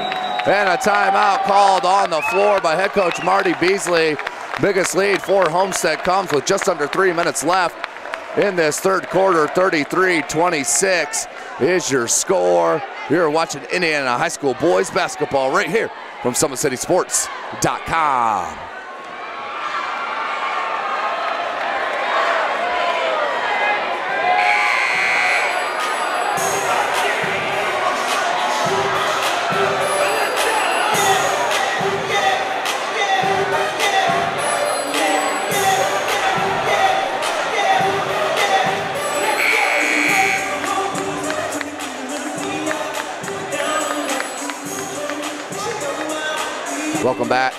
And a timeout called on the floor by head coach Marty Beasley. Biggest lead for Homestead comes with just under 3 minutes left in this third quarter. 33-26 is your score. You're watching Indiana High School boys basketball right here from SummitCitySports.com. Welcome back.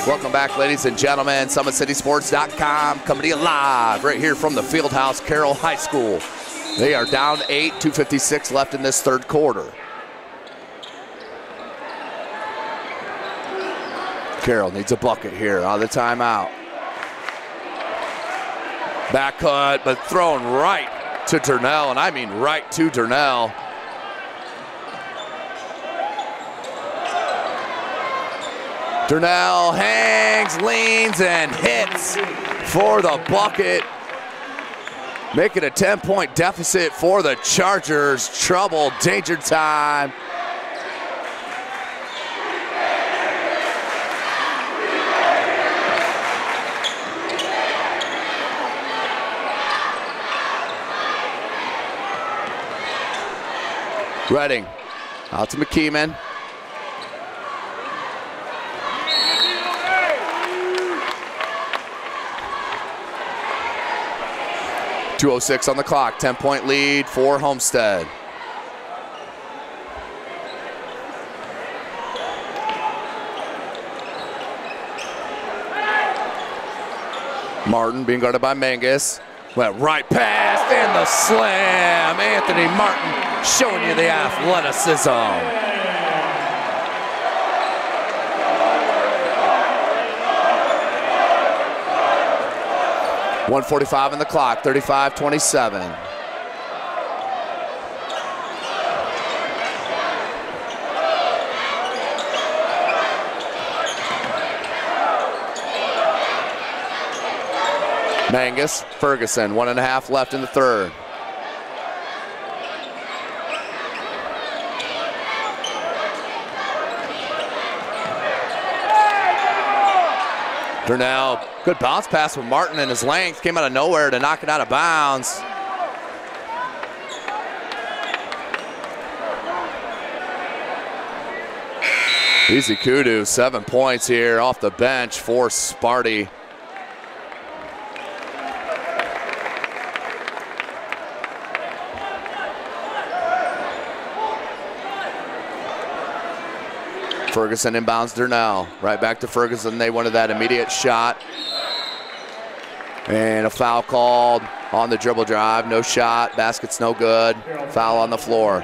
Welcome back, ladies and gentlemen. SummitCitySports.com coming to you live right here from the Fieldhouse, Carroll High School. They are down 8, 2:56 left in this third quarter. Carroll needs a bucket here out of the timeout. Back cut, but thrown right to Durnell, and I mean right to Durnell. Durnell hangs, leans, and hits for the bucket. Make it a 10-point deficit for the Chargers. Trouble, danger time. Redding out to McKeeman. .206 on the clock, 10-point lead for Homestead. Martin being guarded by Mangus. Went right past and the slam. Anthony Martin showing you the athleticism. 1:45 on the clock, 35-27. Mangus, Ferguson, 1.5 left in the third. Durnell, good bounce pass from Martin, and his length came out of nowhere to knock it out of bounds. Izikudu, 7 points here off the bench for Sparty. Ferguson inbounds Durnell. Right back to Ferguson. They wanted that immediate shot. And a foul called on the dribble drive. No shot, basket's no good. Foul on the floor.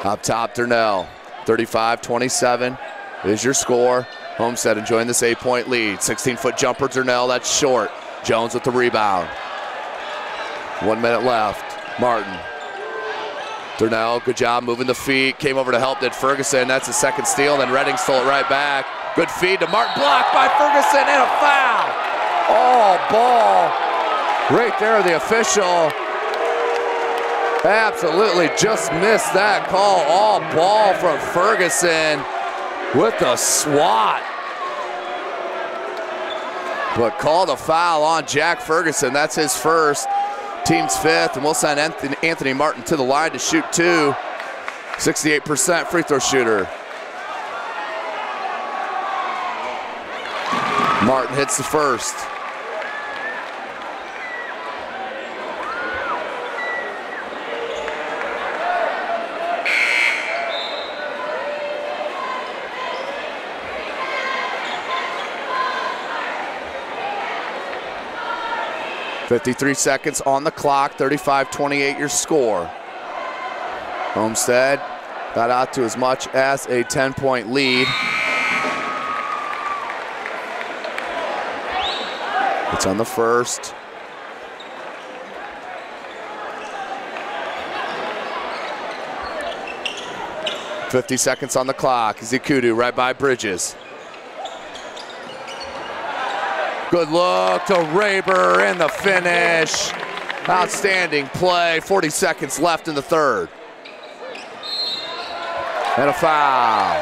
Up top, Durnell. 35-27 is your score. Homestead enjoying this 8-point lead. 16-foot jumper, Durnell, that's short. Jones with the rebound. 1 minute left. Martin. Durnell, good job moving the feet. Came over to help, did Ferguson. That's a second steal, and then Redding stole it right back. Good feed to Martin, blocked by Ferguson, and a foul. Oh, ball. Right there, the official. Absolutely just missed that call. All ball from Ferguson with the swat. But called a foul on Jack Ferguson. That's his first, team's fifth, and we'll send Anthony Martin to the line to shoot two. 68% free throw shooter. Martin hits the first. .53 seconds on the clock, 35-28 your score. Homestead got out to as much as a 10-point lead. It's on the first. .50 seconds on the clock. Zikudu right by Bridges. Good look to Raber in the finish. Outstanding play. 40 seconds left in the third. And a foul.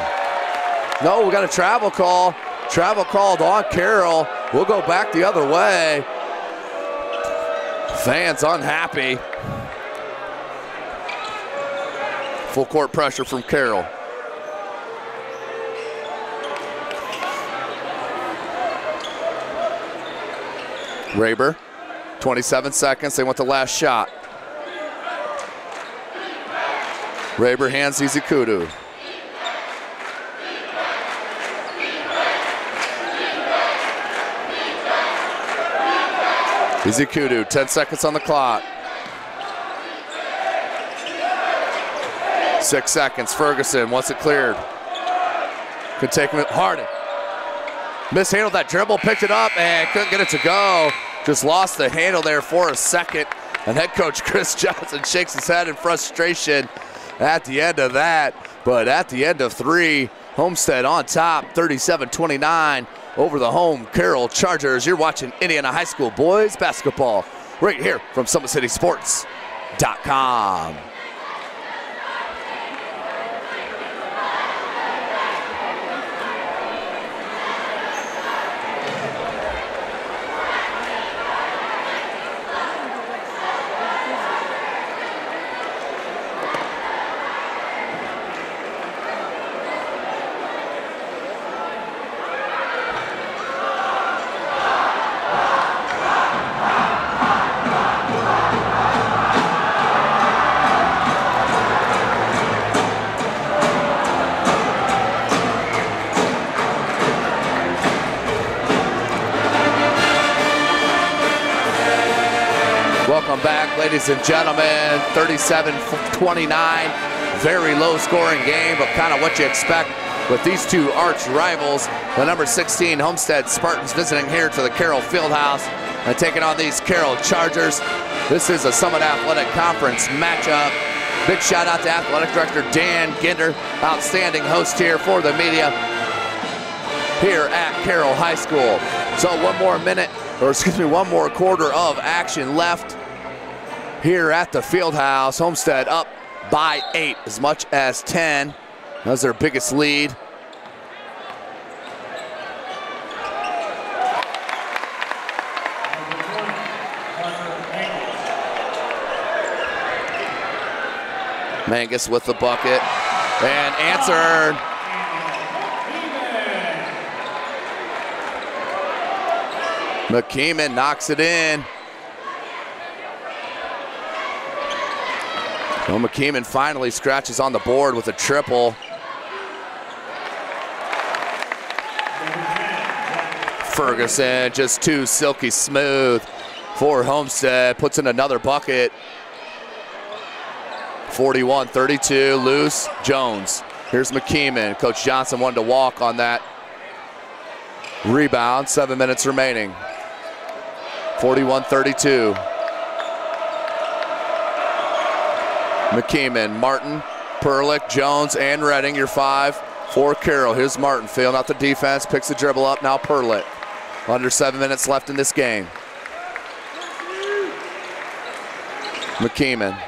No, we got a travel call. Travel called on Carroll. We'll go back the other way. Fans unhappy. Full court pressure from Carroll. Raber, 27 seconds, they want the last shot. Raber hands Zikudu. Zikudu, 10 seconds on the clock. 6 seconds, Ferguson wants it cleared. Could take him, Harden. Mishandled that dribble, picked it up, and couldn't get it to go. Just lost the handle there for a second. And head coach Chris Johnson shakes his head in frustration at the end of that. But at the end of three, Homestead on top, 37-29 over the home Carroll Chargers. You're watching Indiana High School boys basketball right here from SummitCitySports.com. Welcome back, ladies and gentlemen. 37-29, very low scoring game, but kind of what you expect with these two arch rivals. The number 16 Homestead Spartans visiting here to the Carroll Fieldhouse and taking on these Carroll Chargers. This is a Summit Athletic Conference matchup. Big shout out to Athletic Director Dan Ginder, outstanding host here for the media here at Carroll High School. So one more quarter of action left here at the Fieldhouse. Homestead up by 8, as much as 10. That's their biggest lead. Mangus with the bucket and answered. McKeeman knocks it in. Well, McKeeman finally scratches on the board with a triple. Ferguson just too silky smooth for Homestead. Puts in another bucket. 41-32, loose, Jones. Here's McKeeman. Coach Johnson wanted to walk on that rebound. 7 minutes remaining. 41-32. McKeeman, Martin, Perlick, Jones, and Redding, your 5 for Carroll. Here's Martin, filling out the defense, picks the dribble up, now Perlick. Under 7 minutes left in this game. McKeeman.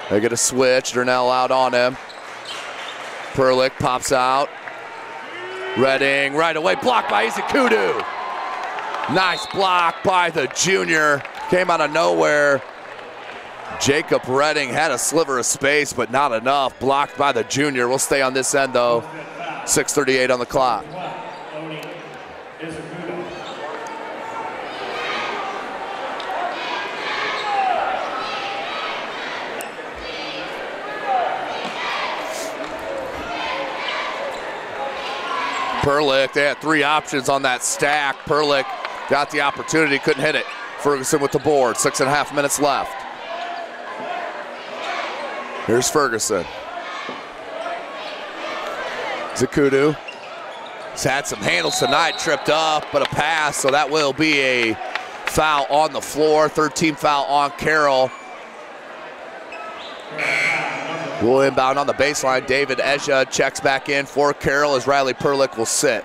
They get a switch, Durnell out on him. Perlick pops out. Redding right away, blocked by Izakudu. Nice block by the junior. Came out of nowhere. Jacob Redding had a sliver of space, but not enough. Blocked by the junior. We'll stay on this end, though. 6:38 on the clock. Perlick, they had 3 options on that stack. Perlick got the opportunity, couldn't hit it. Ferguson with the board, 6.5 minutes left. Here's Ferguson. Zakudu has had some handles tonight, tripped up, but a pass, so that will be a foul on the floor. 13 foul on Carroll. We'll inbound on the baseline. David Esha checks back in for Carroll as Riley Perlick will sit.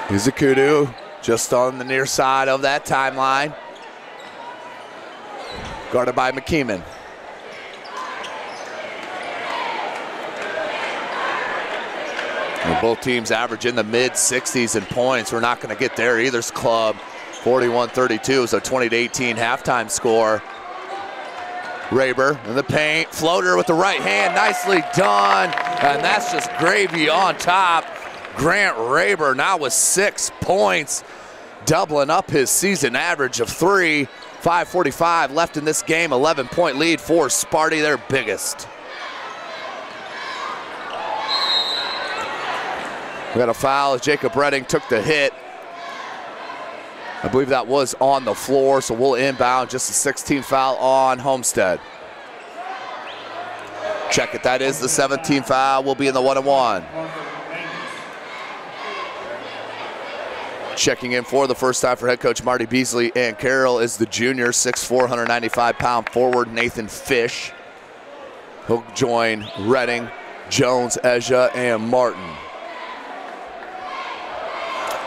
Izakudu just on the near side of that timeline. Guarded by McKeeman. And both teams average in the mid-60s in points. We're not going to get there either's club. 41-32 is a 20-18 halftime score. Raber in the paint, floater with the right hand, nicely done. And that's just gravy on top. Grant Raber now with 6 points, doubling up his season average of 3. 5:45 left in this game, 11-point lead for Sparty, their biggest. We got a foul as Jacob Redding took the hit. I believe that was on the floor, so we'll inbound. Just a 16th foul on Homestead. Check it, that is the 17th foul. We'll be in the 1-on-1. Checking in for the first time for head coach Marty Beasley and Carroll is the junior, 6'4", 195-pound forward Nathan Fish. He'll join Redding, Jones, Esha, and Martin.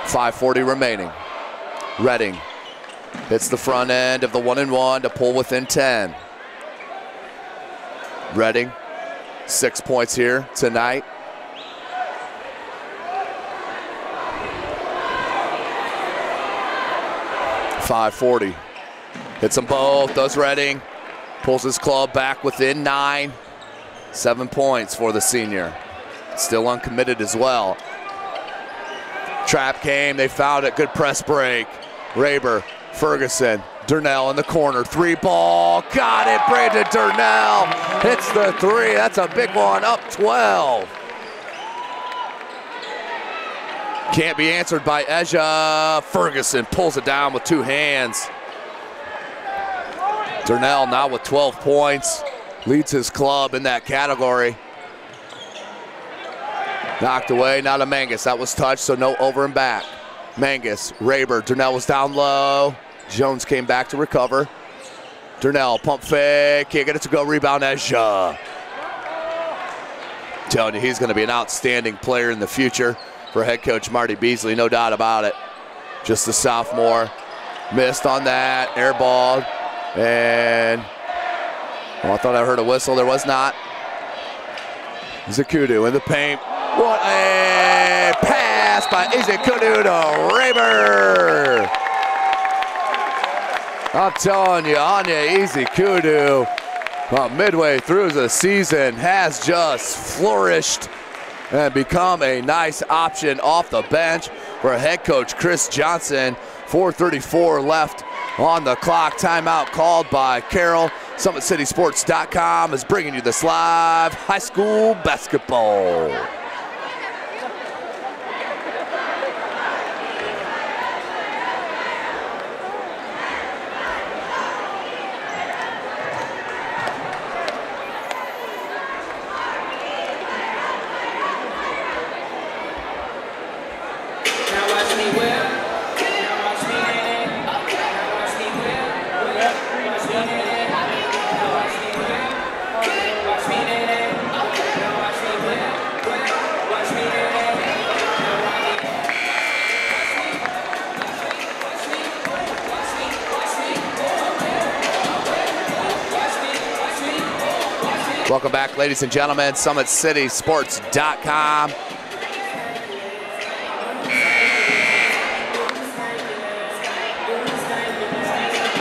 5:40 remaining. Redding hits the front end of the 1-and-1 to pull within 10. Redding, 6 points here tonight. .540. Hits them both, does Redding. Pulls his club back within 9. 7 points for the senior. Still uncommitted as well. Trap came, they fouled it, good press break. Raber, Ferguson, Durnell in the corner, 3-ball, got it, Brandon Durnell hits the 3, that's a big one, up 12. Can't be answered by Esha. Ferguson pulls it down with 2 hands. Durnell now with 12 points, leads his club in that category. Knocked away, now to Mangus. That was touched, so no over and back. Mangus, Raber, Durnell was down low. Jones came back to recover. Durnell, pump fake, can't get it to go, rebound Esha. Telling you, he's gonna be an outstanding player in the future for head coach Marty Beasley, no doubt about it. Just a sophomore, missed on that, airballed, and I thought I heard a whistle, there was not. Zakudu in the paint. What a pass by Izakudu to Raber. I'm telling you, Anya Izakudu, midway through the season, has just flourished and become a nice option off the bench for head coach Chris Johnson. 4:34 left on the clock. Timeout called by Carroll. SummitCitySports.com is bringing you this live high school basketball. Welcome back, ladies and gentlemen. SummitCitySports.com.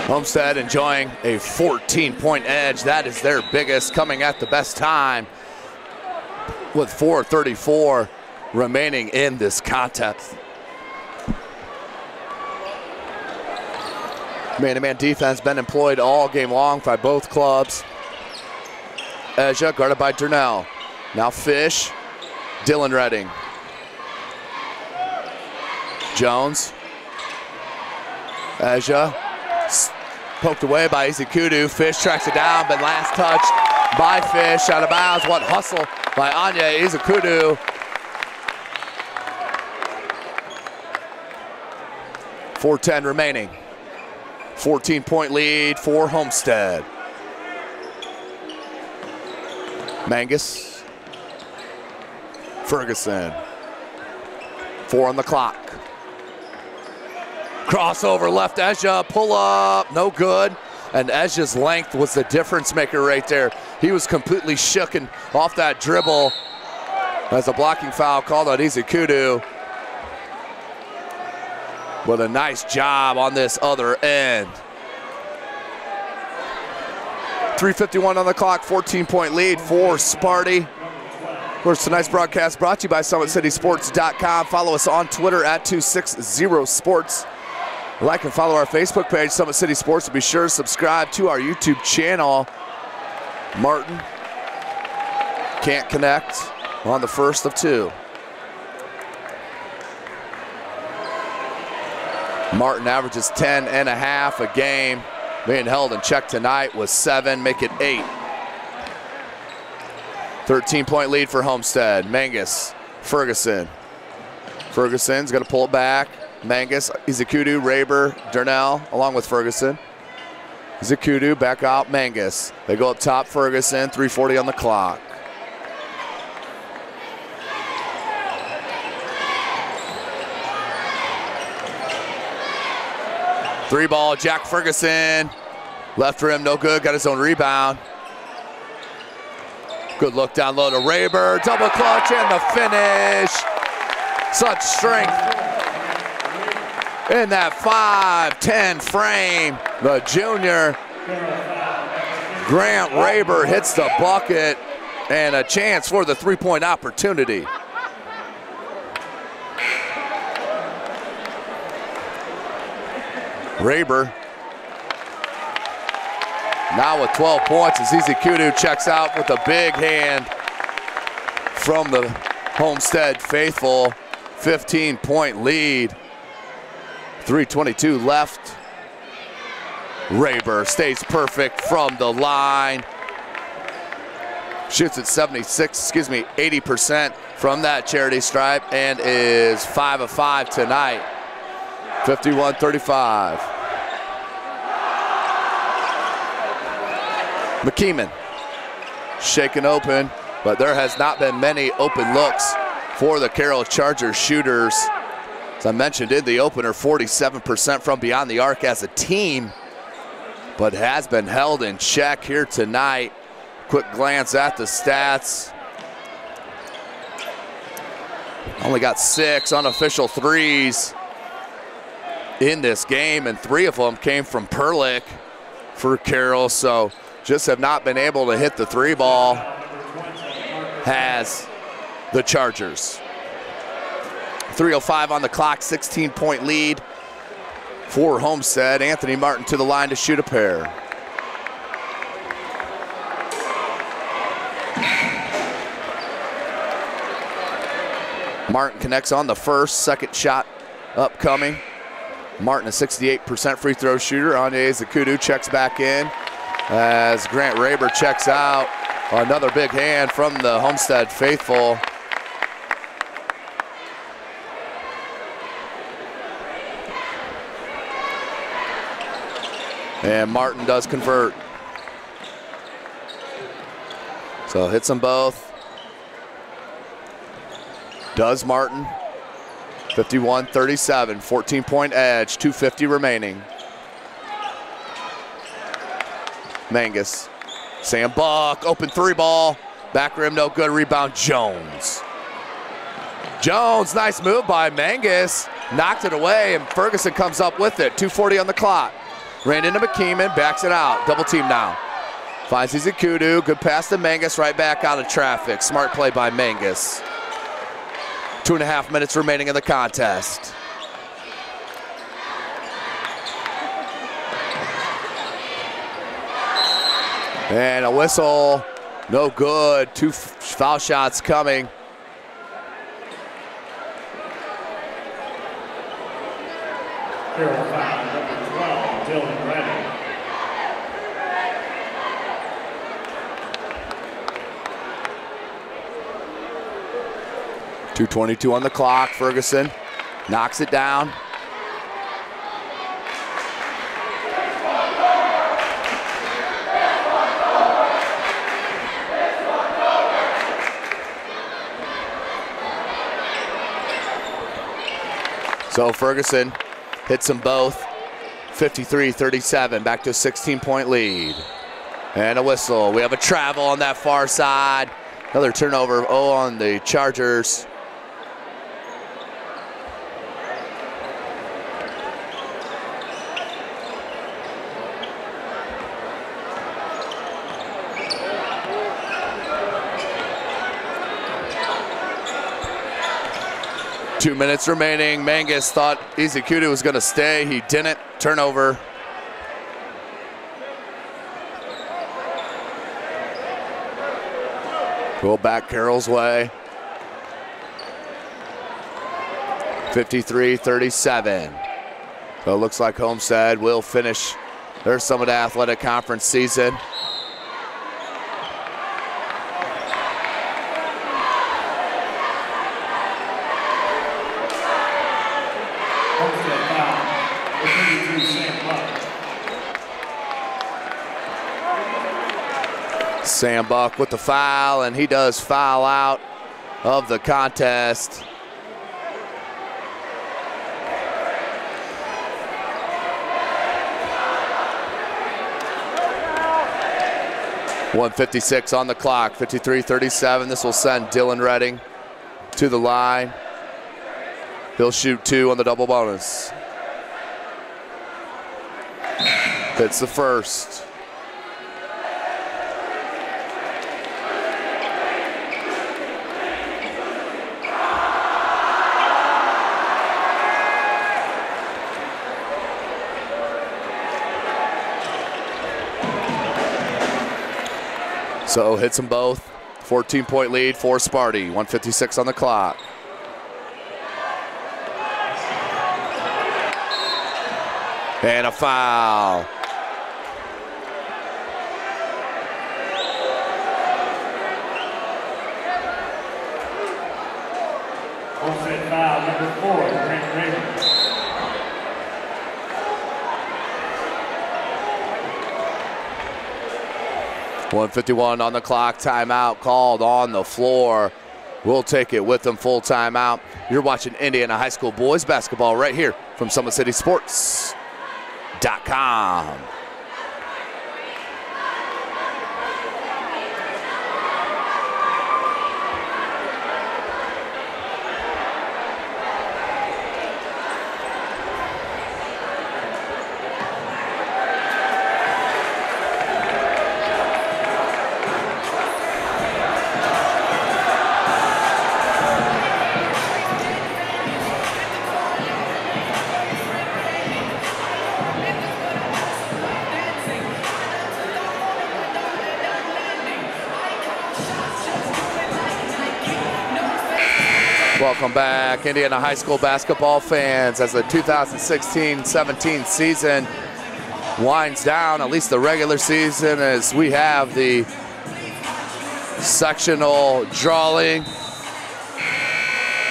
Homestead enjoying a 14-point edge. That is their biggest, coming at the best time with 4:34 remaining in this contest. Man-to-man defense been employed all game long by both clubs. Ezra guarded by Durnell. Now Fish, Dylan Redding. Jones. Ezra poked away by Izikudu. Fish tracks it down, but last touch by Fish. Out of bounds. What hustle by Anya Izikudu. .410 remaining. 14-point lead for Homestead. Mangus, Ferguson, 4 on the clock. Crossover left Ezra, pull up, no good. And Ezra's length was the difference maker right there. He was completely shooken off that dribble. As a blocking foul called on Izikudu. But a nice job on this other end. 3:51 on the clock, 14-point lead for Sparty. Of course, tonight's broadcast brought to you by SummitCitySports.com. Follow us on Twitter at 260sports. Like and follow our Facebook page, Summit City Sports, and be sure to subscribe to our YouTube channel. Martin can't connect on the first of 2. Martin averages 10.5 a game. Being held in check tonight was 7, make it 8. 13-point lead for Homestead. Mangus, Ferguson. Ferguson's gonna pull it back. Mangus, Izikudu, Raber, Durnell, along with Ferguson. Izikudu back out, Mangus. They go up top, Ferguson, 3:40 on the clock. Three ball, Jack Ferguson. Left rim, no good, got his own rebound. Good look down low to Raber. Double clutch and the finish. Such strength in that 5'10" frame. The junior, Grant Raber, hits the bucket and a chance for the three-point opportunity. Raber now with 12 points as Izikudu checks out with a big hand from the Homestead faithful. 15-point lead. 3:22 left. Raber stays perfect from the line. Shoots at 80% from that charity stripe and is 5 of 5 tonight. 51-35. McKeeman shaken open, but there has not been many open looks for the Carroll Chargers shooters. As I mentioned in the opener, 47% from beyond the arc as a team, but has been held in check here tonight. Quick glance at the stats. Only got 6 unofficial threes in this game, and 3 of them came from Perlick for Carroll, so just have not been able to hit the 3 ball has the Chargers. 3:05 on the clock, 16-point lead For Homestead, Anthony Martin to the line to shoot a pair. Martin connects on the first, second shot upcoming. Martin, a 68% free throw shooter. IHSAA checks back in as Grant Raber checks out. Another big hand from the Homestead faithful. And Martin does convert. So hits them both. Does Martin. 51-37, 14-point edge, 2:50 remaining. Mangus. Sam Buck, open three ball. Back rim, no good. Rebound, Jones. Jones, nice move by Mangus. Knocked it away, and Ferguson comes up with it. 2:40 on the clock. Ran into McKeeman, backs it out. Double team now. Finds Izikudu, good pass to Mangus, right back out of traffic. Smart play by Mangus. 2.5 minutes remaining in the contest. And a whistle, no good. 2 foul shots coming. Carroll foul, number 12, Dylan Redding. .222 on the clock. Ferguson knocks it down. So Ferguson hits them both. 53-37, back to a 16-point lead. And a whistle. We have a travel on that far side. Another turnover, on the Chargers. Two minutes remaining. Mangus thought Izikudu was going to stay. He didn't. Turnover. Go back Carroll's way. 53-37. So it looks like Homestead will finish their Summit Athletic Conference season. Sam Buck with the foul, and he does foul out of the contest. .156 on the clock, 53-37. This will send Dylan Redding to the line. He'll shoot 2 on the double bonus. Hits the first. So hits them both. 14-point lead for Sparty. 1:56 on the clock. And a foul. Homestead foul, number 4, Grant Raven. .151 on the clock. Timeout called on the floor. We'll take it with them. Full timeout. You're watching Indiana High School boys basketball right here from SummitCitySports.com. Welcome back, Indiana high school basketball fans, as the 2016-17 season winds down, at least the regular season, as we have the sectional drawing.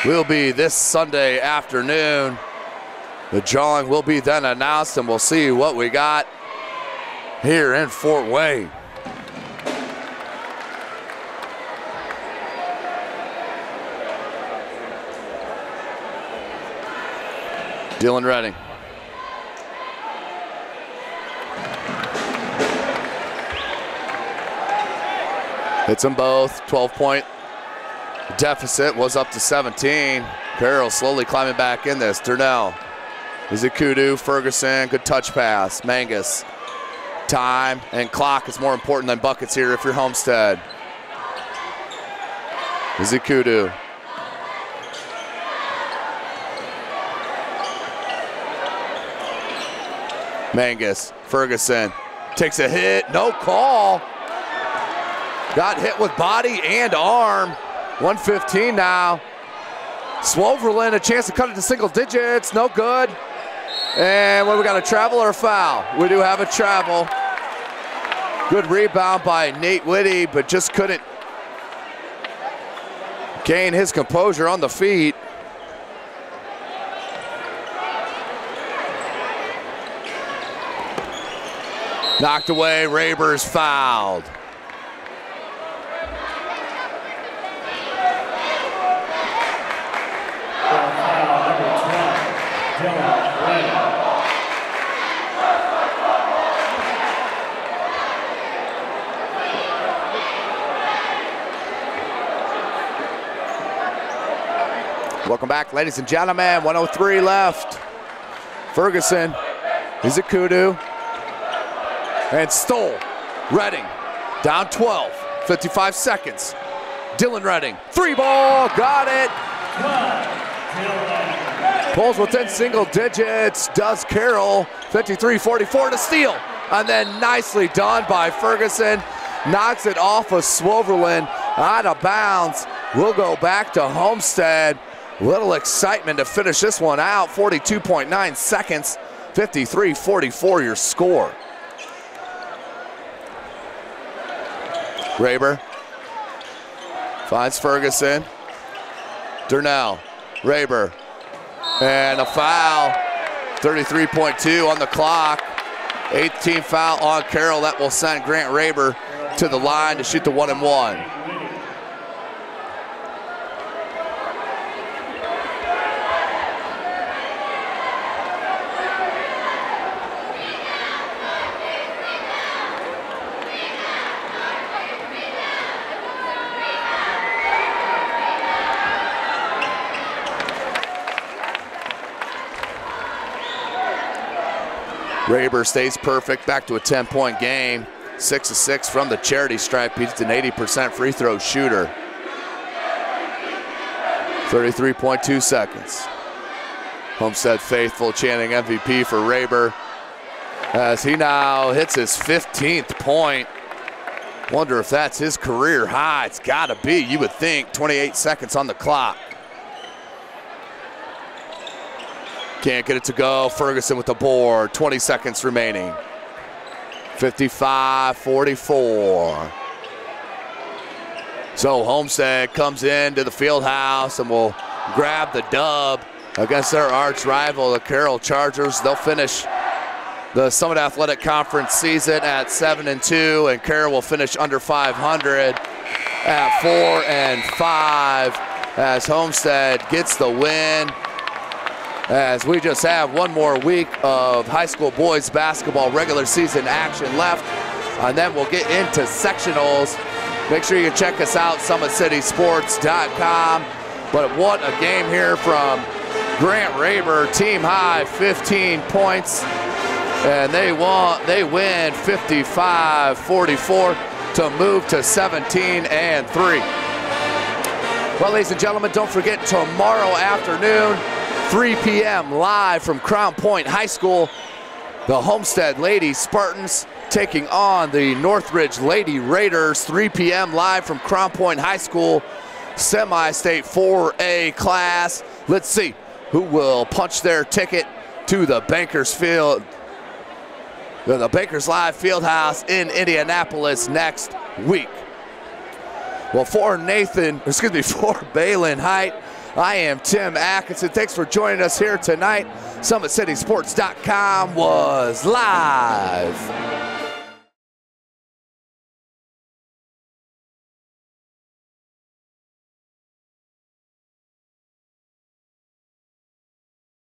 Will be this Sunday afternoon. The drawing will be then announced, and we'll see what we got here in Fort Wayne. Dylan Redding. Hits them both. 12-point deficit was up to 17. Carroll slowly climbing back in this. Durnell. Izikudu, Ferguson, good touch pass. Mangus. Time and clock is more important than buckets here if you're Homestead. Izikudu. Mangus, Ferguson takes a hit, no call. Got hit with body and arm. 1:15 now. Swoverlin, a chance to cut it to single digits, no good. And what, we got, a travel or a foul? We do have a travel. Good rebound by Nate Whitty, but just couldn't gain his composure on the feet. Knocked away, Raber's fouled. Welcome back, ladies and gentlemen. 1:03 left. Ferguson, Izikudu, and Stoll. Redding down 12, 55 seconds. Dylan Redding, three ball, got it. Pulls within single digits, does Carroll. 53-44 to steal. And then nicely done by Ferguson. Knocks it off of Swoverlin, out of bounds. We'll go back to Homestead. Little excitement to finish this one out. 42.9 seconds, 53-44 your score. Raber finds Ferguson. Durnell, Raber, and a foul. 33.2 on the clock. 18 foul on Carroll. That will send Grant Raber to the line to shoot the 1-and-1. Raber stays perfect, back to a 10-point game. 6 of 6 from the charity stripe. He's an 80% free throw shooter. 33.2 seconds. Homestead faithful chanting MVP for Raber as he now hits his 15th point. Wonder if that's his career high. It's gotta be, you would think. 28 seconds on the clock. Can't get it to go. Ferguson with the board. 20 seconds remaining. 55-44. So Homestead comes into the field house and will grab the dub against their arch rival, the Carroll Chargers. They'll finish the Summit Athletic Conference season at 7-2, and Carroll will finish under 500 at 4-5 as Homestead gets the win. As we just have one more week of high school boys basketball regular season action left, and then we'll get into sectionals. Make sure you check us out, SummitCitySports.com. But what a game here from Grant Raber, team high 15 points, and they win 55-44 to move to 17-3. Well, ladies and gentlemen, don't forget tomorrow afternoon, 3 p.m. live from Crown Point High School, the Homestead Lady Spartans taking on the Northridge Lady Raiders. 3 p.m. live from Crown Point High School. semi-state 4A class. Let's see who will punch their ticket to the Bankers Field, the Bankers Live Fieldhouse in Indianapolis next week. Well, for Balin Height, I am Tim Atkinson. Thanks for joining us here tonight. SummitCitySports.com was live.